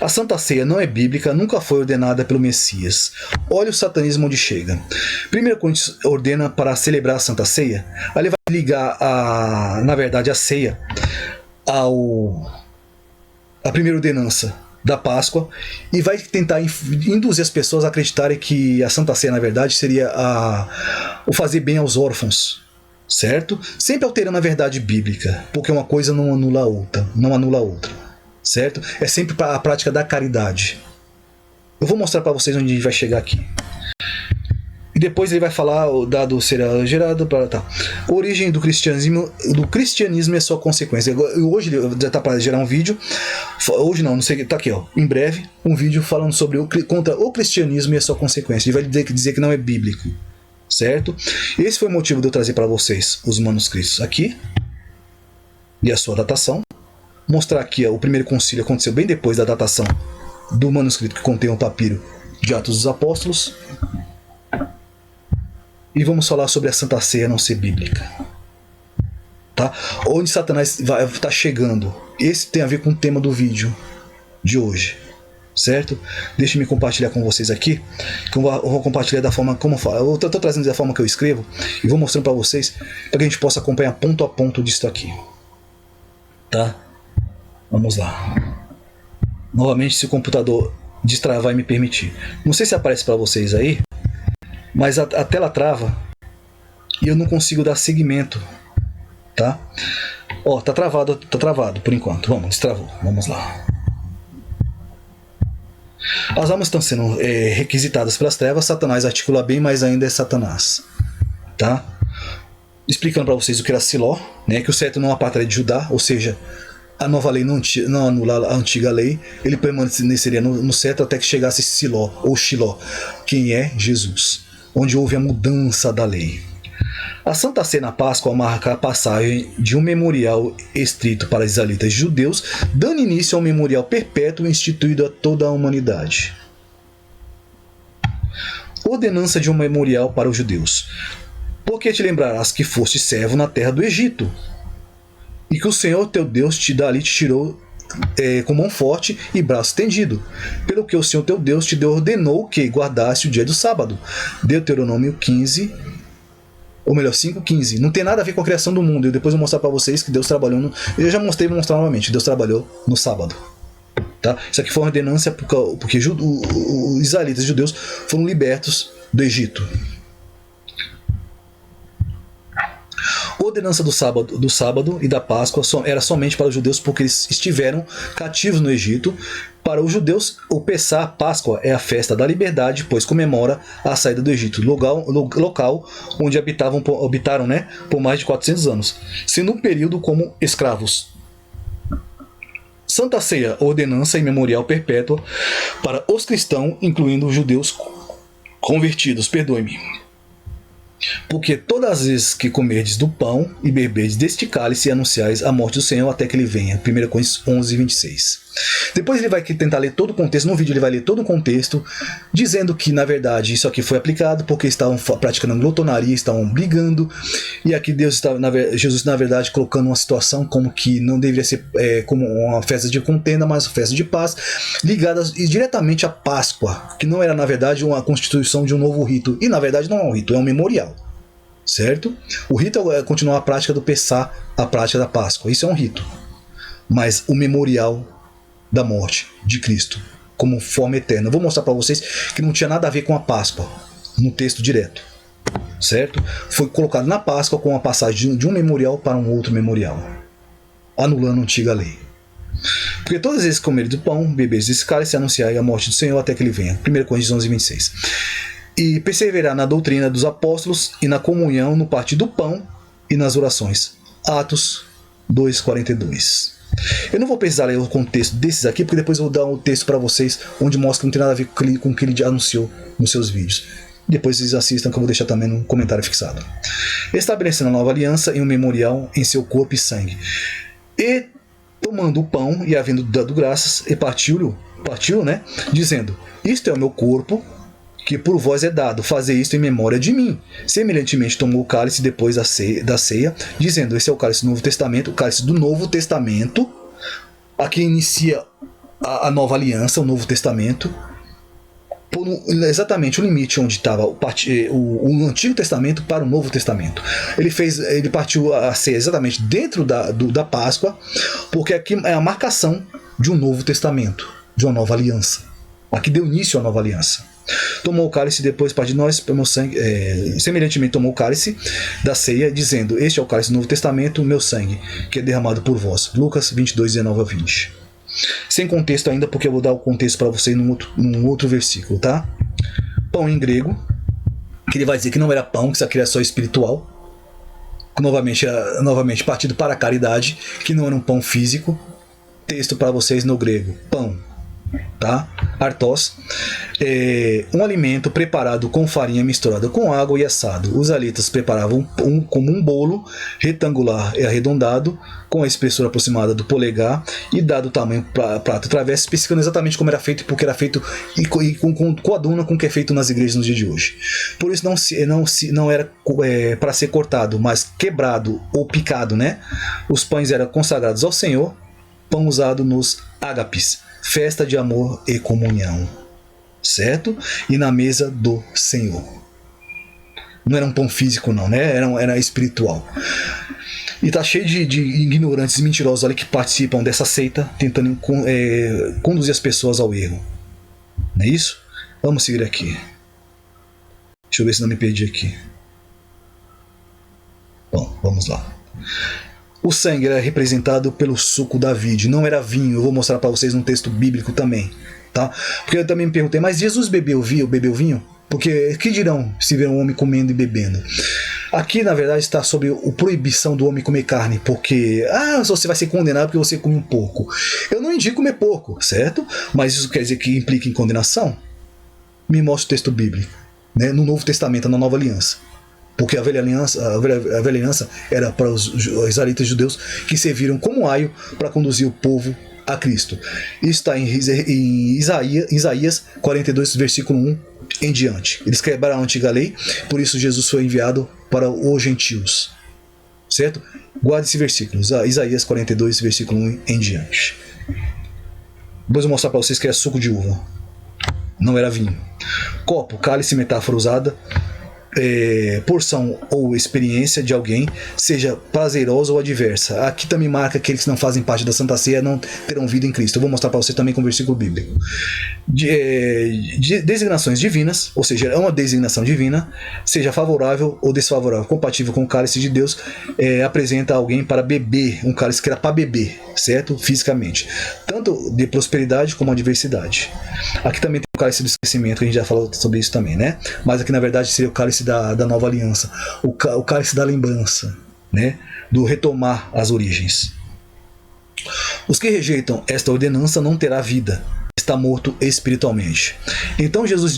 A Santa Ceia não é bíblica, nunca foi ordenada pelo Messias. Olha o satanismo onde chega. Primeiro, quando ordena para celebrar a Santa Ceia, aí ele vai ligar, na verdade, a ceia à primeira ordenança da Páscoa e vai tentar induzir as pessoas a acreditarem que a Santa Ceia, na verdade, seria o fazer bem aos órfãos. Certo? Sempre alterando a verdade bíblica, porque uma coisa não anula a outra, certo? É sempre a prática da caridade. Eu vou mostrar para vocês onde a gente vai chegar aqui. E depois ele vai falar, o dado será gerado para tá. A origem do cristianismo é sua consequência. Hoje já está para gerar um vídeo. Hoje não sei, tá aqui, ó. Em breve, um vídeo falando sobre contra o cristianismo e a sua consequência. Ele vai dizer que não é bíblico. Certo? Esse foi o motivo de eu trazer para vocês os manuscritos aqui e a sua datação. Mostrar aqui, ó, o primeiro concílio aconteceu bem depois da datação do manuscrito que contém o papiro de Atos dos Apóstolos. E vamos falar sobre a Santa Ceia não ser bíblica. Tá? Onde Satanás vai estar chegando. Esse tem a ver com o tema do vídeo de hoje. Certo? Deixe-me compartilhar com vocês aqui, que eu vou compartilhar da forma como eu falo. Eu estou trazendo da forma que eu escrevo e vou mostrando para vocês para que a gente possa acompanhar ponto a ponto disso aqui. Tá? Vamos lá. Novamente, se o computador destravar e me permitir. Não sei se aparece para vocês aí, mas a tela trava e eu não consigo dar seguimento. Tá? Ó, tá travado por enquanto. Vamos, destravou. Vamos lá. As almas estão sendo requisitadas pelas trevas. Satanás articula bem, mas ainda é Satanás, tá? Explicando para vocês o que era Siló, né? Que o cetro não apartaria de Judá, ou seja, a nova lei não anula a antiga lei. Ele permaneceria no cetro até que chegasse Siló ou Shiló, quem é Jesus, onde houve a mudança da lei. A Santa Ceia na Páscoa marca a passagem de um memorial estrito para israelitas e judeus, dando início a um memorial perpétuo instituído a toda a humanidade. Ordenança de um memorial para os judeus. Porque te lembrarás que foste servo na terra do Egito, e que o Senhor teu Deus dali te tirou com mão forte e braço estendido, pelo que o Senhor teu Deus te ordenou que guardasse o dia do sábado. Deuteronômio 15, ou melhor, 5:15. Não tem nada a ver com a criação do mundo. Eu depois vou mostrar para vocês que Deus trabalhou eu já mostrei e vou mostrar novamente. Deus trabalhou no sábado. Tá? Isso aqui foi uma ordenança porque os israelitas e judeus foram libertos do Egito. A ordenança do sábado e da Páscoa era somente para os judeus porque eles estiveram cativos no Egito. Para os judeus, o Pessah, a Páscoa, é a festa da liberdade, pois comemora a saída do Egito, local onde habitaram, né, por mais de 400 anos, sendo um período como escravos. Santa Ceia, ordenança e memorial perpétua para os cristãos, incluindo os judeus convertidos. Perdoe-me. Porque todas as vezes que comerdes do pão e beberdes deste cálice, anunciais a morte do Senhor até que ele venha. 1 Coríntios 11, 26. Depois ele vai tentar ler todo o contexto. No vídeo ele vai ler todo o contexto, dizendo que na verdade isso aqui foi aplicado porque estavam praticando glutonaria, estavam brigando. E aqui Jesus na verdade colocando uma situação como que não deveria ser como uma festa de contenda, mas uma festa de paz, ligada diretamente à Páscoa, que não era na verdade uma constituição de um novo rito. E na verdade não é um rito, é um memorial. Certo? O rito é continuar a prática do Pessá, a prática da Páscoa. Isso é um rito. Mas o memorial da morte de Cristo, como forma eterna. Eu vou mostrar para vocês que não tinha nada a ver com a Páscoa, no texto direto. Certo? Foi colocado na Páscoa com a passagem de um memorial para um outro memorial, anulando a antiga lei. Porque todas as vezes que comerem do pão, beberes desse cálice, anunciai a morte do Senhor até que ele venha. 1 Coríntios 11, 26. E perseverar na doutrina dos apóstolos e na comunhão, no partir do pão e nas orações. Atos 2:42. Eu não vou precisar ler o contexto desses aqui, porque depois eu vou dar um texto para vocês onde mostra que não tem nada a ver com o que ele já anunciou nos seus vídeos. Depois vocês assistam, que eu vou deixar também no comentário fixado. Estabelecendo a nova aliança em um memorial em seu corpo e sangue. E tomando o pão e havendo dado graças, e partiu, né, dizendo: isto é o meu corpo, que por vós é dado, fazer isto em memória de mim. Semelhantemente tomou o cálice depois da ceia, dizendo: esse é o cálice do Novo Testamento, o cálice do Novo Testamento. Aqui inicia a nova aliança, o Novo Testamento, por exatamente o limite onde estava o Antigo Testamento para o Novo Testamento. Ele partiu a ceia exatamente dentro da Páscoa, porque aqui é a marcação de um Novo Testamento, de uma nova aliança. Aqui deu início à nova aliança. Tomou o cálice depois para de nós, meu sangue, semelhantemente tomou o cálice da ceia, dizendo: este é o cálice do Novo Testamento, meu sangue, que é derramado por vós. Lucas 22, 19 a 20. Sem contexto ainda, porque eu vou dar o contexto para vocês num outro versículo, tá? Pão em grego, que ele vai dizer que não era pão, que isso aqui era só espiritual. Novamente partido para a caridade, que não era um pão físico. Texto para vocês no grego: pão, tá? Artos, um alimento preparado com farinha misturada com água e assado. Os israelitas preparavam como um bolo retangular e arredondado, com a espessura aproximada do polegar e dado o tamanho prato travesso, especificando exatamente como era feito, porque era feito e coaduna com o que é feito nas igrejas no dia de hoje. Por isso não era para ser cortado, mas quebrado ou picado, né? Os pães eram consagrados ao Senhor, pão usado nos ágapes, festa de amor e comunhão, certo? E na mesa do Senhor. Não era um pão físico não, né? Era espiritual. E tá cheio de ignorantes e mentirosos ali que participam dessa seita, tentando conduzir as pessoas ao erro. Não é isso? Vamos seguir aqui. Deixa eu ver se não me perdi aqui. Bom, vamos lá. O sangue era representado pelo suco da vide, não era vinho. Eu vou mostrar para vocês um texto bíblico também, tá? Porque eu também me perguntei, mas Jesus bebeu vinho? Porque que dirão se ver um homem comendo e bebendo? Aqui, na verdade, está sobre a proibição do homem comer carne, porque você vai ser condenado porque você come um porco. Eu não indico comer porco, certo? Mas isso quer dizer que implica em condenação? Me mostra o texto bíblico, né? No Novo Testamento, na Nova Aliança. Porque a velha aliança era para os israelitas judeus que serviram como aio para conduzir o povo a Cristo. Isso está em Isaías 42, versículo 1 em diante. Eles quebraram a antiga lei, por isso Jesus foi enviado para os gentios. Certo? Guarde esse versículo, Isaías 42, versículo 1 em diante. Depois eu vou mostrar para vocês que é suco de uva. Não era vinho. Copo, cálice, metáfora usada. Porção ou experiência de alguém, seja prazerosa ou adversa. Aqui também marca que aqueles que não fazem parte da Santa Ceia não terão vida em Cristo. Eu vou mostrar para você também com o versículo bíblico. Designações divinas, ou seja, é uma designação divina, seja favorável ou desfavorável, compatível com o cálice de Deus, apresenta alguém para beber, um cálice que era para beber, certo? Fisicamente. Tanto de prosperidade como adversidade. Aqui também tem o cálice do esquecimento, que a gente já falou sobre isso também, né? Mas aqui na verdade seria o cálice da nova aliança, o cálice da lembrança, né? Do retomar as origens. Os que rejeitam esta ordenança não terá vida, está morto espiritualmente. Então Jesus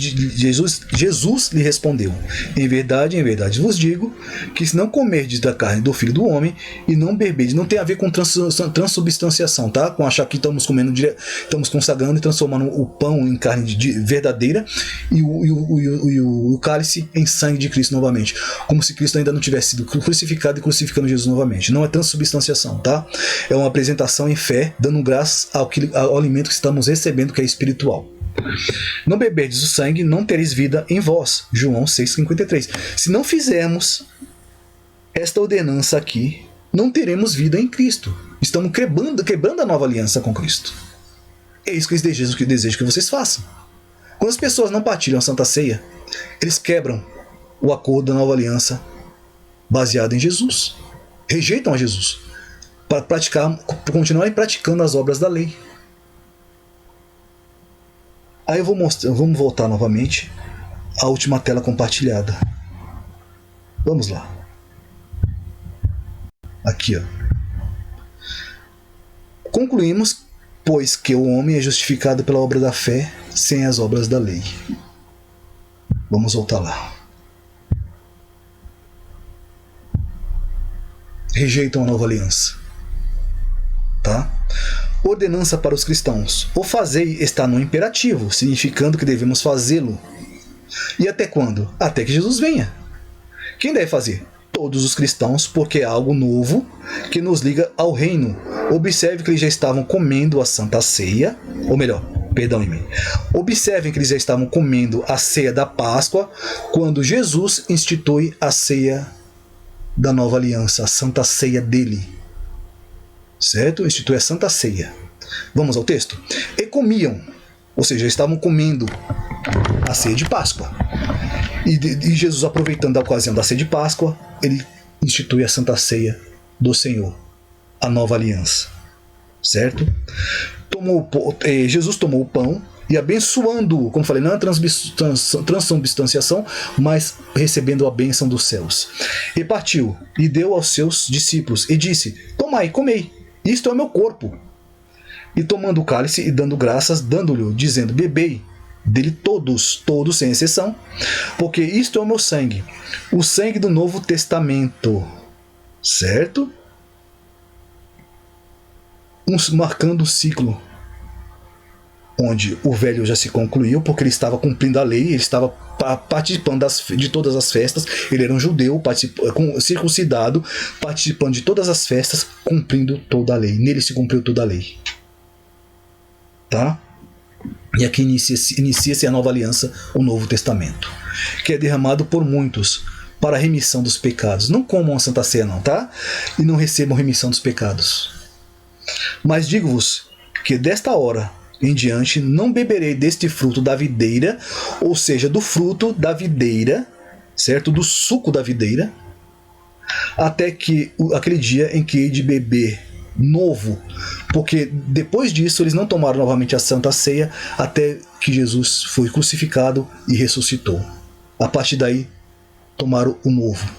lhe respondeu: em verdade vos digo, que se não comerdes da carne do Filho do Homem e não beberdes, não tem a ver com transubstanciação, tá? Com achar que estamos consagrando e transformando o pão em carne verdadeira e o cálice em sangue de Cristo novamente, como se Cristo ainda não tivesse sido crucificado e crucificando Jesus novamente. Não é transubstanciação, tá? É uma apresentação em fé, dando graças ao alimento que estamos recebendo, que é espiritual. Não beberdes o sangue, não tereis vida em vós. João 6,53. Se não fizermos esta ordenança aqui, não teremos vida em Cristo. Estamos quebrando a nova aliança com Cristo. É isso que eles desejam que vocês façam. Quando as pessoas não partilham a Santa Ceia, eles quebram o acordo da nova aliança baseado em Jesus. Rejeitam a Jesus para continuarem praticando as obras da lei. Aí vamos voltar novamente à última tela compartilhada. Vamos lá. Aqui, ó. Concluímos, pois, que o homem é justificado pela obra da fé, sem as obras da lei. Vamos voltar lá. Rejeitam a nova aliança. Tá? Ordenança para os cristãos. O fazei está no imperativo, significando que devemos fazê-lo. E até quando? Até que Jesus venha. Quem deve fazer? Todos os cristãos, porque é algo novo que nos liga ao reino. Observe que eles já estavam comendo a Santa Ceia, ou melhor, perdoem-me. Observem que eles já estavam comendo a ceia da Páscoa quando Jesus institui a ceia da nova aliança, a Santa Ceia dele. Certo? Institui a Santa Ceia. Vamos ao texto? E comiam, ou seja, estavam comendo a ceia de Páscoa. E Jesus, aproveitando a ocasião da ceia de Páscoa, ele institui a Santa Ceia do Senhor, a nova aliança. Certo? Jesus tomou o pão e, abençoando-o, como falei, não é transubstanciação, mas recebendo a bênção dos céus. E partiu e deu aos seus discípulos e disse: tomai, comei, isto é o meu corpo. E tomando o cálice e dando graças, dando-lhe, dizendo: bebei dele todos sem exceção, porque isto é o meu sangue, o sangue do Novo Testamento. Certo? Marcando o ciclo onde o velho já se concluiu, porque ele estava cumprindo a lei, ele estava participando de todas as festas, ele era um judeu, circuncidado, participando de todas as festas, cumprindo toda a lei. Nele se cumpriu toda a lei. Tá? E aqui inicia-se a nova aliança, o Novo Testamento, que é derramado por muitos para a remissão dos pecados. Não comam a Santa Ceia não, tá? E não recebam remissão dos pecados. Mas digo-vos que desta hora em diante não beberei deste fruto da videira, ou seja, do fruto da videira, certo? Do suco da videira, até que aquele dia em que hei de beber novo, porque depois disso eles não tomaram novamente a Santa Ceia até que Jesus foi crucificado e ressuscitou. A partir daí tomaram o novo,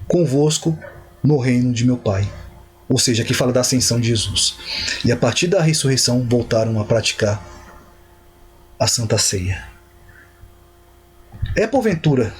convosco no reino de meu Pai. Ou seja, aqui fala da ascensão de Jesus. E a partir da ressurreição voltaram a praticar a Santa Ceia. É porventura,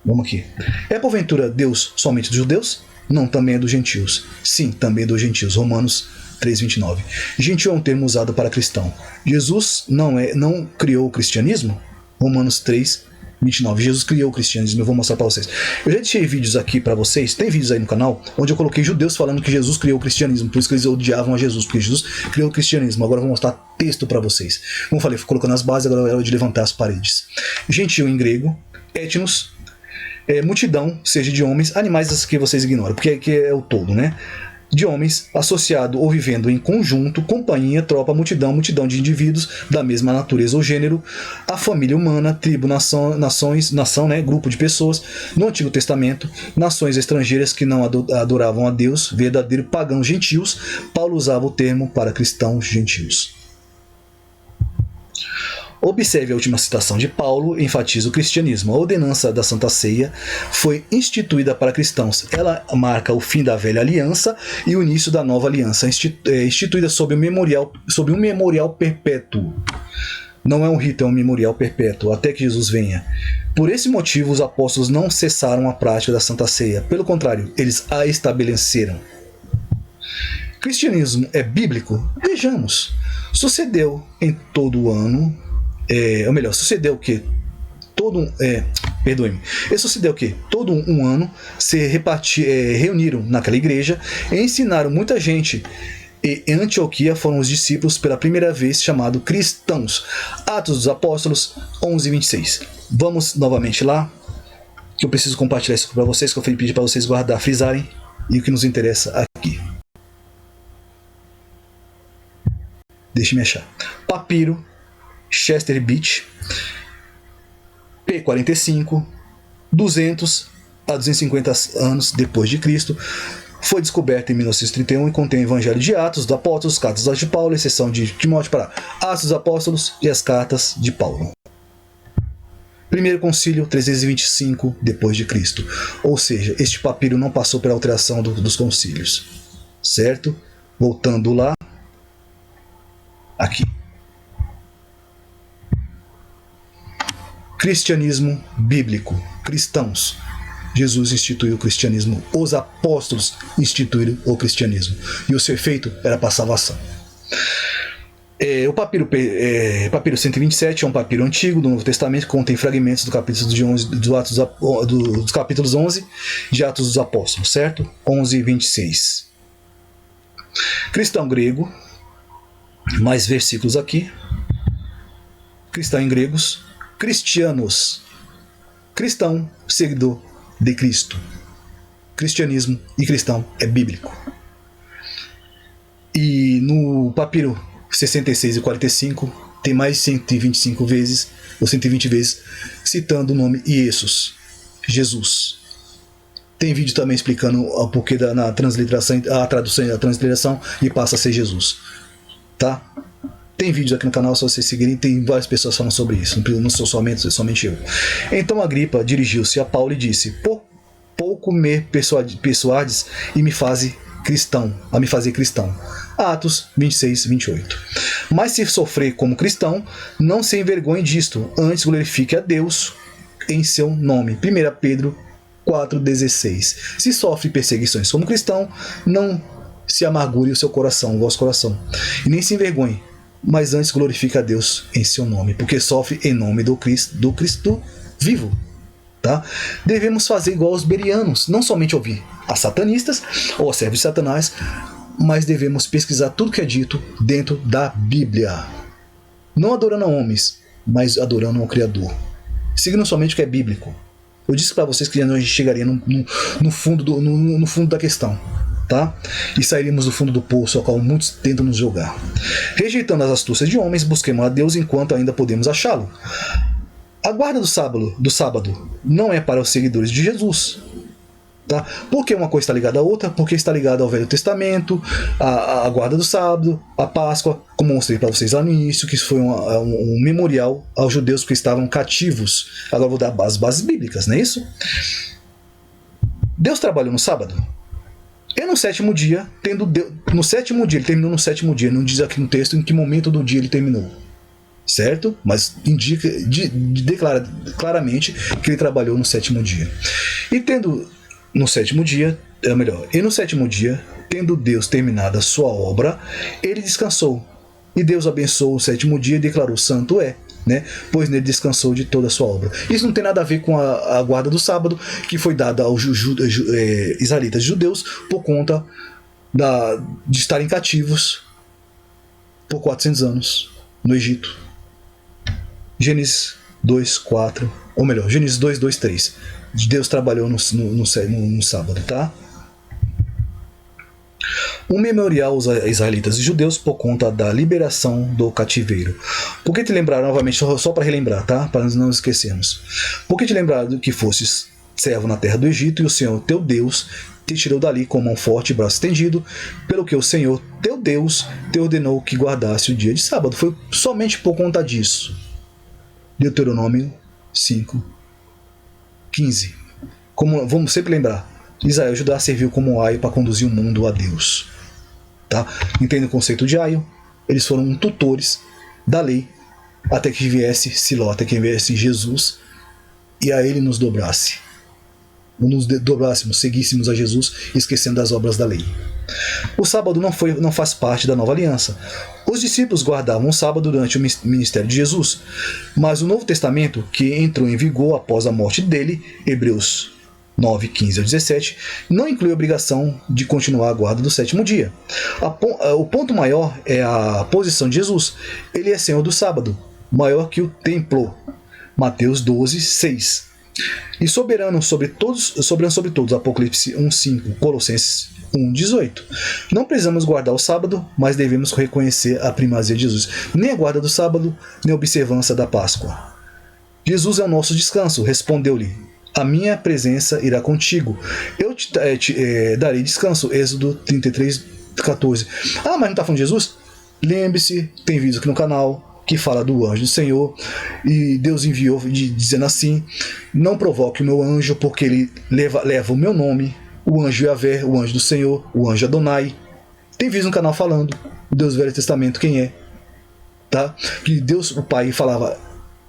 vamos aqui, é porventura Deus somente dos judeus? Não, também é dos gentios. Sim, também é dos gentios. Romanos 3,29. Gentil é um termo usado para cristão. Jesus não criou o cristianismo? Romanos 3,29. Jesus criou o cristianismo. Eu vou mostrar para vocês. Eu já deixei vídeos aqui para vocês. Tem vídeos aí no canal onde eu coloquei judeus falando que Jesus criou o cristianismo. Por isso que eles odiavam a Jesus, porque Jesus criou o cristianismo. Agora eu vou mostrar texto para vocês. Como eu falei, fui colocando as bases, agora é hora de levantar as paredes. Gentil em grego, etnos, multidão, seja de homens, animais que vocês ignoram, porque aqui é o todo, né? De homens, associado ou vivendo em conjunto, companhia, tropa, multidão de indivíduos da mesma natureza ou gênero, a família humana, tribo, nação, né, grupo de pessoas. No Antigo Testamento, nações estrangeiras que não adoravam a Deus, verdadeiro pagãos gentios. Paulo usava o termo para cristãos gentios. Observe a última citação de Paulo, enfatiza o cristianismo. A ordenança da Santa Ceia foi instituída para cristãos. Ela marca o fim da velha aliança e o início da nova aliança, instituída sob um memorial perpétuo. Não é um rito, é um memorial perpétuo, até que Jesus venha. Por esse motivo, os apóstolos não cessaram a prática da Santa Ceia. Pelo contrário, eles a estabeleceram. Cristianismo é bíblico? Vejamos. Sucedeu em todo o ano, ou melhor, sucedeu que sucedeu que todo um ano se reuniram naquela igreja e ensinaram muita gente. E em Antioquia foram os discípulos pela primeira vez chamados cristãos. Atos dos Apóstolos 11:26. Vamos novamente lá, que eu preciso compartilhar isso para vocês, que eu pedi para vocês guardar, frisarem, e o que nos interessa aqui. Deixe-me achar. Papiro, Chester Beach, P45, 200 a 250 anos depois de Cristo. Foi descoberto em 1931 e contém o Evangelho de Atos dos Apóstolos, Cartas de Paulo, exceção de Timóteo para Atos dos Apóstolos e as Cartas de Paulo. Primeiro concílio, 325 depois de Cristo. Ou seja, este papiro não passou pela alteração dos concílios. Certo? Voltando lá. Aqui. Cristianismo bíblico. Cristãos. Jesus instituiu o cristianismo. Os apóstolos instituíram o cristianismo. E o seu efeito era para a salvação. O papiro 127 é um papiro antigo do Novo Testamento que contém fragmentos do capítulo de 11, dos capítulos 11 de Atos dos Apóstolos, certo? 11:26. Cristão grego, mais versículos aqui. Cristão em gregos, cristianos, cristão, seguidor de Cristo. Cristianismo e cristão é bíblico. E no papiro 66 e 45 tem mais 125 vezes, ou 120 vezes, citando o nome Iesus, Jesus. Tem vídeo também explicando o porquê na transliteração, a tradução e a transliteração, e passa a ser Jesus. Tá? Tem vídeos aqui no canal, se vocês seguirem, tem várias pessoas falando sobre isso, não sou somente eu. Então Agripa dirigiu-se a Paulo e disse: Por pouco me persuades e me faze cristão, a me fazer cristão. Atos 26:28. Mas se sofrer como cristão, não se envergonhe disto, antes glorifique a Deus em seu nome. 1 Pedro 4:16. Se sofre perseguições como cristão, não se amargure o vosso coração, e nem se envergonhe, mas antes glorifique a Deus em seu nome, porque sofre em nome do Cristo vivo. Tá? Devemos fazer igual aos berianos, não somente ouvir a satanistas ou a servos de Satanás, mas devemos pesquisar tudo que é dito dentro da Bíblia. Não adorando a homens, mas adorando ao Criador. Seguindo somente o que é bíblico. Eu disse para vocês que a gente chegaria no fundo da questão. Tá? E sairíamos do fundo do poço ao qual muitos tentam nos jogar. Rejeitando as astúcias de homens, busquemos a Deus enquanto ainda podemos achá-lo. A guarda do sábado não é para os seguidores de Jesus. Tá? Porque uma coisa está ligada à outra, porque está ligada ao Velho Testamento, a guarda do sábado, a Páscoa, como mostrei para vocês lá no início, que isso foi um memorial aos judeus que estavam cativos. Agora vou dar as bases bíblicas, não é isso? Deus trabalhou no sábado. E no sétimo dia, ele terminou no sétimo dia, não diz aqui no texto em que momento do dia ele terminou. Certo? Mas declara claramente que ele trabalhou no sétimo dia. E no sétimo dia, tendo Deus terminado a sua obra, ele descansou. E Deus abençoou o sétimo dia e declarou: Santo é, né? Pois nele descansou de toda a sua obra. Isso não tem nada a ver com a guarda do sábado, que foi dada aos israelitas judeus por conta de estarem cativos por 400 anos no Egito. Gênesis 2:4, ou melhor, Gênesis 2:2-3. Deus trabalhou no sábado, tá? Um memorial aos israelitas e judeus por conta da liberação do cativeiro. Por que te lembrar, novamente, só para relembrar, tá? Para nós não esquecermos. Por que te lembrar que fosses servo na terra do Egito e o Senhor teu Deus te tirou dali com mão forte e braço estendido, pelo que o Senhor teu Deus te ordenou que guardasse o dia de sábado. Foi somente por conta disso. Deuteronômio 5:15. Vamos sempre lembrar, Israel e Judá serviu como aio para conduzir o mundo a Deus. Tá? Entende o conceito de aio? Eles foram tutores da lei até que viesse Siló, até que viesse Jesus, e a ele nos dobrasse. Nos dobrássemos, seguíssemos a Jesus, esquecendo das obras da lei. O sábado não faz parte da nova aliança. Os discípulos guardavam o sábado durante o ministério de Jesus, mas o Novo Testamento, que entrou em vigor após a morte dele, Hebreus 9, 15 a 17, não inclui a obrigação de continuar a guarda do sétimo dia. O ponto maior é a posição de Jesus. Ele é Senhor do sábado, maior que o templo. Mateus 12, 6. E soberano sobre todos, Apocalipse 1, 5, Colossenses 1, 18. Não precisamos guardar o sábado, mas devemos reconhecer a primazia de Jesus. Nem a guarda do sábado, nem a observância da Páscoa. Jesus é o nosso descanso, respondeu-lhe: a minha presença irá contigo. Eu te darei descanso. Êxodo 33, 14. Ah, mas não está falando de Jesus? Lembre-se, tem vídeo aqui no canal que fala do anjo do Senhor, e Deus enviou dizendo assim: não provoque o meu anjo, porque ele leva o meu nome, o anjo Yahvé, o anjo do Senhor, o anjo Adonai. Tem vídeo no canal falando, Deus Velho Testamento, quem é, tá? Que Deus, o Pai, falava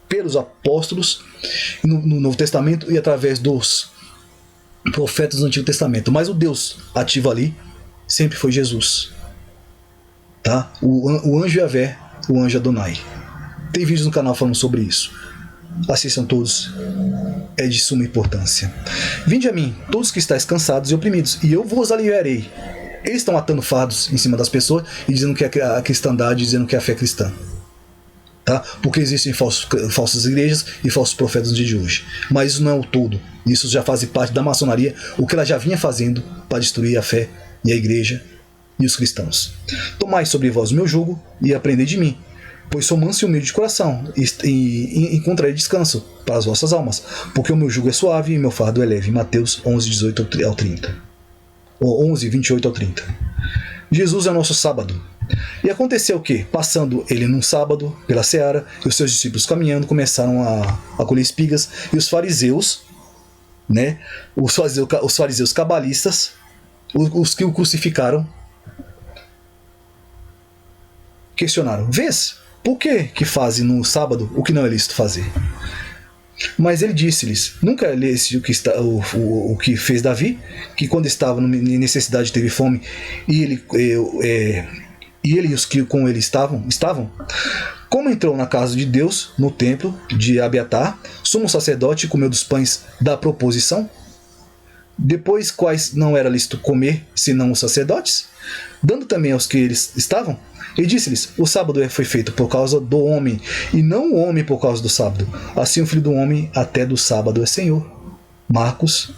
pelos apóstolos no Novo Testamento e através dos profetas do Antigo Testamento, mas o Deus ativo ali sempre foi Jesus, tá? O anjo Yahvé, o anjo Adonai. Tem vídeos no canal falando sobre isso. Assistam todos, é de suma importância. Vinde a mim, todos que estáis cansados e oprimidos, e eu vos aliviarei. Eles estão atando fardos em cima das pessoas e dizendo que é a cristandade, dizendo que é a fé cristã, tá? Porque existem falsas igrejas e falsos profetas no dia de hoje. Mas isso não é o todo. Isso já faz parte da maçonaria, o que ela já vinha fazendo para destruir a fé e a igreja e os cristãos. Tomai sobre vós o meu jugo e aprendei de mim, pois sou manso e humilde de coração, e encontrarei descanso para as vossas almas, porque o meu jugo é suave e meu fardo é leve. Mateus 11, 18 ao 30. Ou 11, 28 ao 30. Jesus é nosso sábado. E aconteceu o que? Passando ele num sábado pela seara, e os seus discípulos caminhando começaram a colher espigas, e os fariseus, né, os fariseus cabalistas, os que o crucificaram, questionaram: vês, por que fazem no sábado o que não é lícito fazer? Mas ele disse-lhes: nunca leste o que fez Davi, que quando estava em necessidade teve fome, e ele e os que com ele estavam? Como entrou na casa de Deus, no templo de Abiatar, sumo sacerdote, e comeu dos pães da proposição, depois quais não era lícito comer, senão os sacerdotes, dando também aos que eles estavam? E disse-lhes: o sábado foi feito por causa do homem, e não o homem por causa do sábado. Assim o Filho do Homem até do sábado é Senhor. Marcos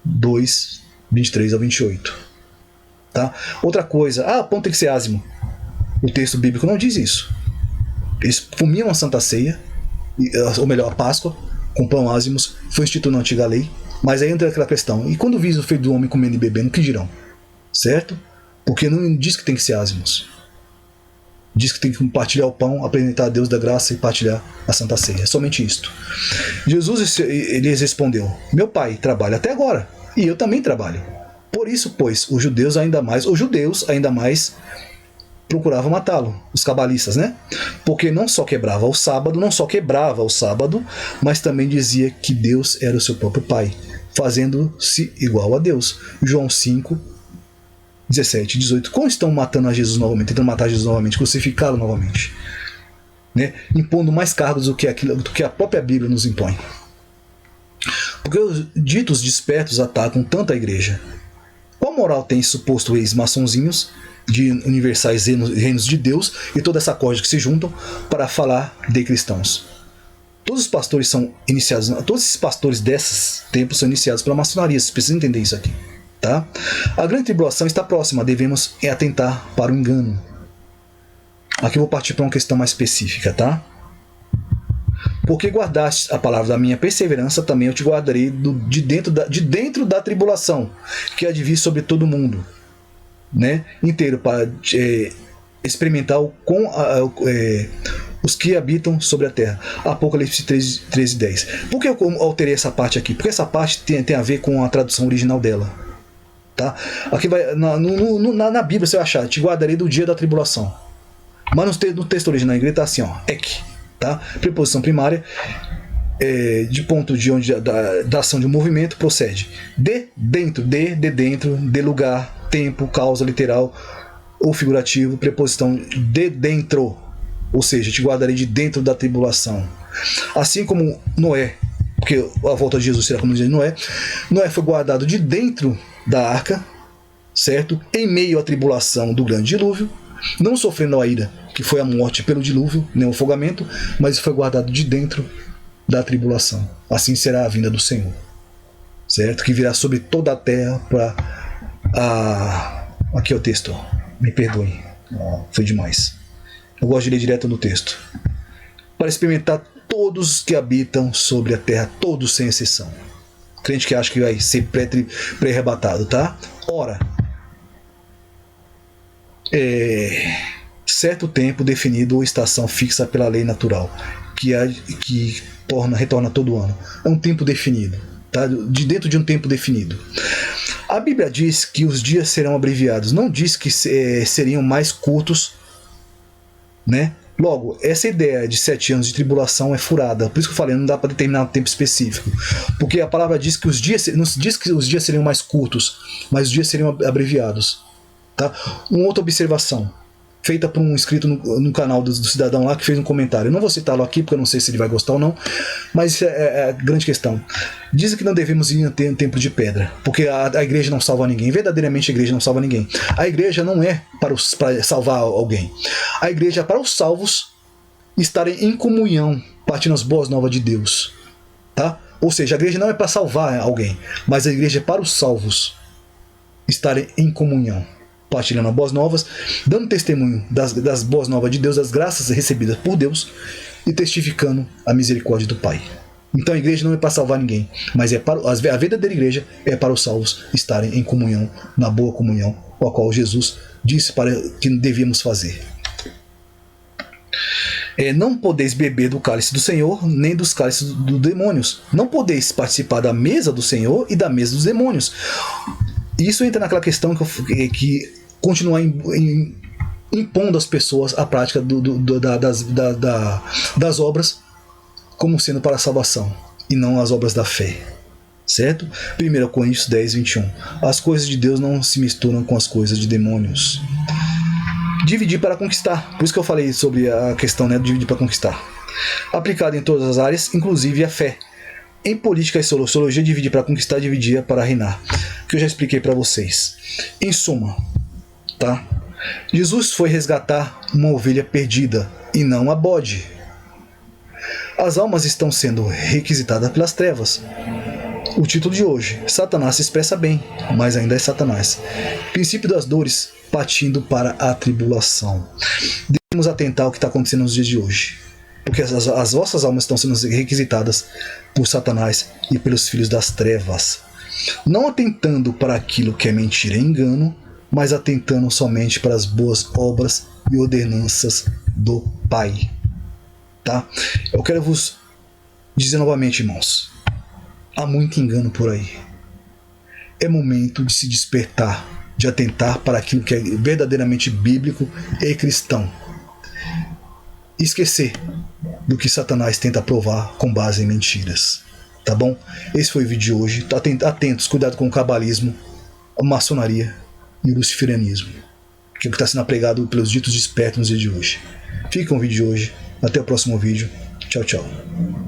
2, 23 ao 28. Tá? Outra coisa, pão tem que ser ázimo. O texto bíblico não diz isso. Eles comiam a Santa Ceia, ou melhor, a Páscoa, com pão ázimos, foi instituído na antiga lei, mas aí entra aquela questão: e quando vis o Filho do Homem comendo e bebendo, o que dirão? Certo? Porque não diz que tem que ser ázimos. Diz que tem que compartilhar o pão, apresentar a Deus da graça e partilhar a Santa Ceia. É somente isto. Jesus lhes respondeu: meu Pai trabalha até agora, e eu também trabalho. Por isso, pois, os judeus ainda mais procuravam matá-lo, os cabalistas, né? Porque não só quebrava o sábado, mas também dizia que Deus era o seu próprio Pai, fazendo-se igual a Deus. João 5, 17, 18. Como estão matando a Jesus novamente, tentando matar Jesus novamente, crucificá-lo novamente, né? Impondo mais cargos do que a própria Bíblia nos impõe. Porque os ditos despertos atacam tanto a igreja. Qual moral tem suposto ex-maçonzinhos de universais reinos de Deus e toda essa corda que se juntam para falar de cristãos? Todos os pastores são iniciados, todos esses pastores desses tempos são iniciados pela maçonaria. Vocês precisam entender isso aqui. Tá? A grande tribulação está próxima, devemos atentar para o engano. Aqui eu vou partir para uma questão mais específica, tá? Porque guardaste a palavra da minha perseverança, também eu te guardarei de dentro da tribulação, que há de vir sobre todo mundo, né? Inteiro, para experimentar os que habitam sobre a terra. Apocalipse 13, 10. Por que eu alterei essa parte aqui? Porque essa parte tem a ver com a tradução original dela. Tá? Aqui vai, na Bíblia você vai achar: te guardarei do dia da tribulação. Mas no texto original em inglês está assim, ó, ek, tá? Preposição primária, de ponto de onde da ação de um movimento procede de dentro, de dentro, de lugar, tempo, causa literal ou figurativo, preposição de dentro, ou seja, te guardarei de dentro da tribulação. Assim como Noé, porque a volta de Jesus será como diz Noé, Noé foi guardado de dentro da arca, certo? Em meio à tribulação do grande dilúvio, não sofrendo a ira, que foi a morte pelo dilúvio, nem o afogamento, mas foi guardado de dentro da tribulação. Assim será a vinda do Senhor, certo? Que virá sobre toda a terra para aqui é o texto, me perdoem, foi demais. Eu gosto de ler direto no texto. Para experimentar todos que habitam sobre a terra, todos sem exceção. Crente que acha que vai ser pré-arrebatado, tá? Ora, certo tempo definido ou estação fixa pela lei natural, que retorna todo ano. É um tempo definido, tá? Dentro de um tempo definido. A Bíblia diz que os dias serão abreviados, não diz que seriam mais curtos, né? Logo, essa ideia de 7 anos de tribulação é furada. Por isso que eu falei, não dá para determinar um tempo específico. Porque a palavra diz que os dias, não se diz que os dias seriam mais curtos, mas os dias seriam abreviados. Tá? Uma outra observação, feita por um inscrito no canal do cidadão lá, que fez um comentário. Eu não vou citá-lo aqui, porque eu não sei se ele vai gostar ou não, mas isso é a grande questão. Dizem que não devemos ir ter um templo de pedra, porque a igreja não salva ninguém. Verdadeiramente a igreja não salva ninguém. A igreja não é para salvar alguém. A igreja é para os salvos estarem em comunhão, partindo as boas novas de Deus. Tá? Ou seja, a igreja não é para salvar alguém, mas a igreja é para os salvos estarem em comunhão, partilhando as boas novas, dando testemunho das boas novas de Deus, das graças recebidas por Deus e testificando a misericórdia do Pai. Então a igreja não é para salvar ninguém, mas a verdadeira igreja é para os salvos estarem em comunhão, na boa comunhão, com a qual Jesus disse para que devíamos fazer. Não podeis beber do cálice do Senhor, nem dos cálices dos demônios. Não podeis participar da mesa do Senhor e da mesa dos demônios. Isso entra naquela questão que continuar impondo às pessoas a prática das obras como sendo para a salvação e não as obras da fé, certo? 1 Coríntios 10, 21. As coisas de Deus não se misturam com as coisas de demônios. Dividir para conquistar, por isso que eu falei sobre a questão, né, de dividir para conquistar, aplicado em todas as áreas, inclusive a fé. Em política e sociologia, dividir para conquistar, dividir para reinar, que eu já expliquei para vocês. Em suma, tá? Jesus foi resgatar uma ovelha perdida e não a bode. As almas estão sendo requisitadas pelas trevas. O título de hoje: Satanás se expressa bem, mas ainda é Satanás. Princípio das dores partindo para a tribulação. Devemos atentar ao que está acontecendo nos dias de hoje, porque as vossas almas estão sendo requisitadas por Satanás e pelos filhos das trevas, não atentando para aquilo que é mentira e engano, mas atentando somente para as boas obras e ordenanças do Pai. Tá? Eu quero vos dizer novamente, irmãos, há muito engano por aí. É momento de se despertar, de atentar para aquilo que é verdadeiramente bíblico e cristão. Esquecer do que Satanás tenta provar com base em mentiras. Tá bom? Esse foi o vídeo de hoje. Atentos, cuidado com o cabalismo, a maçonaria e o luciferianismo, que é o que está sendo pregado pelos ditos despertos nos dias de hoje. Fica com o vídeo de hoje. Até o próximo vídeo. Tchau, tchau.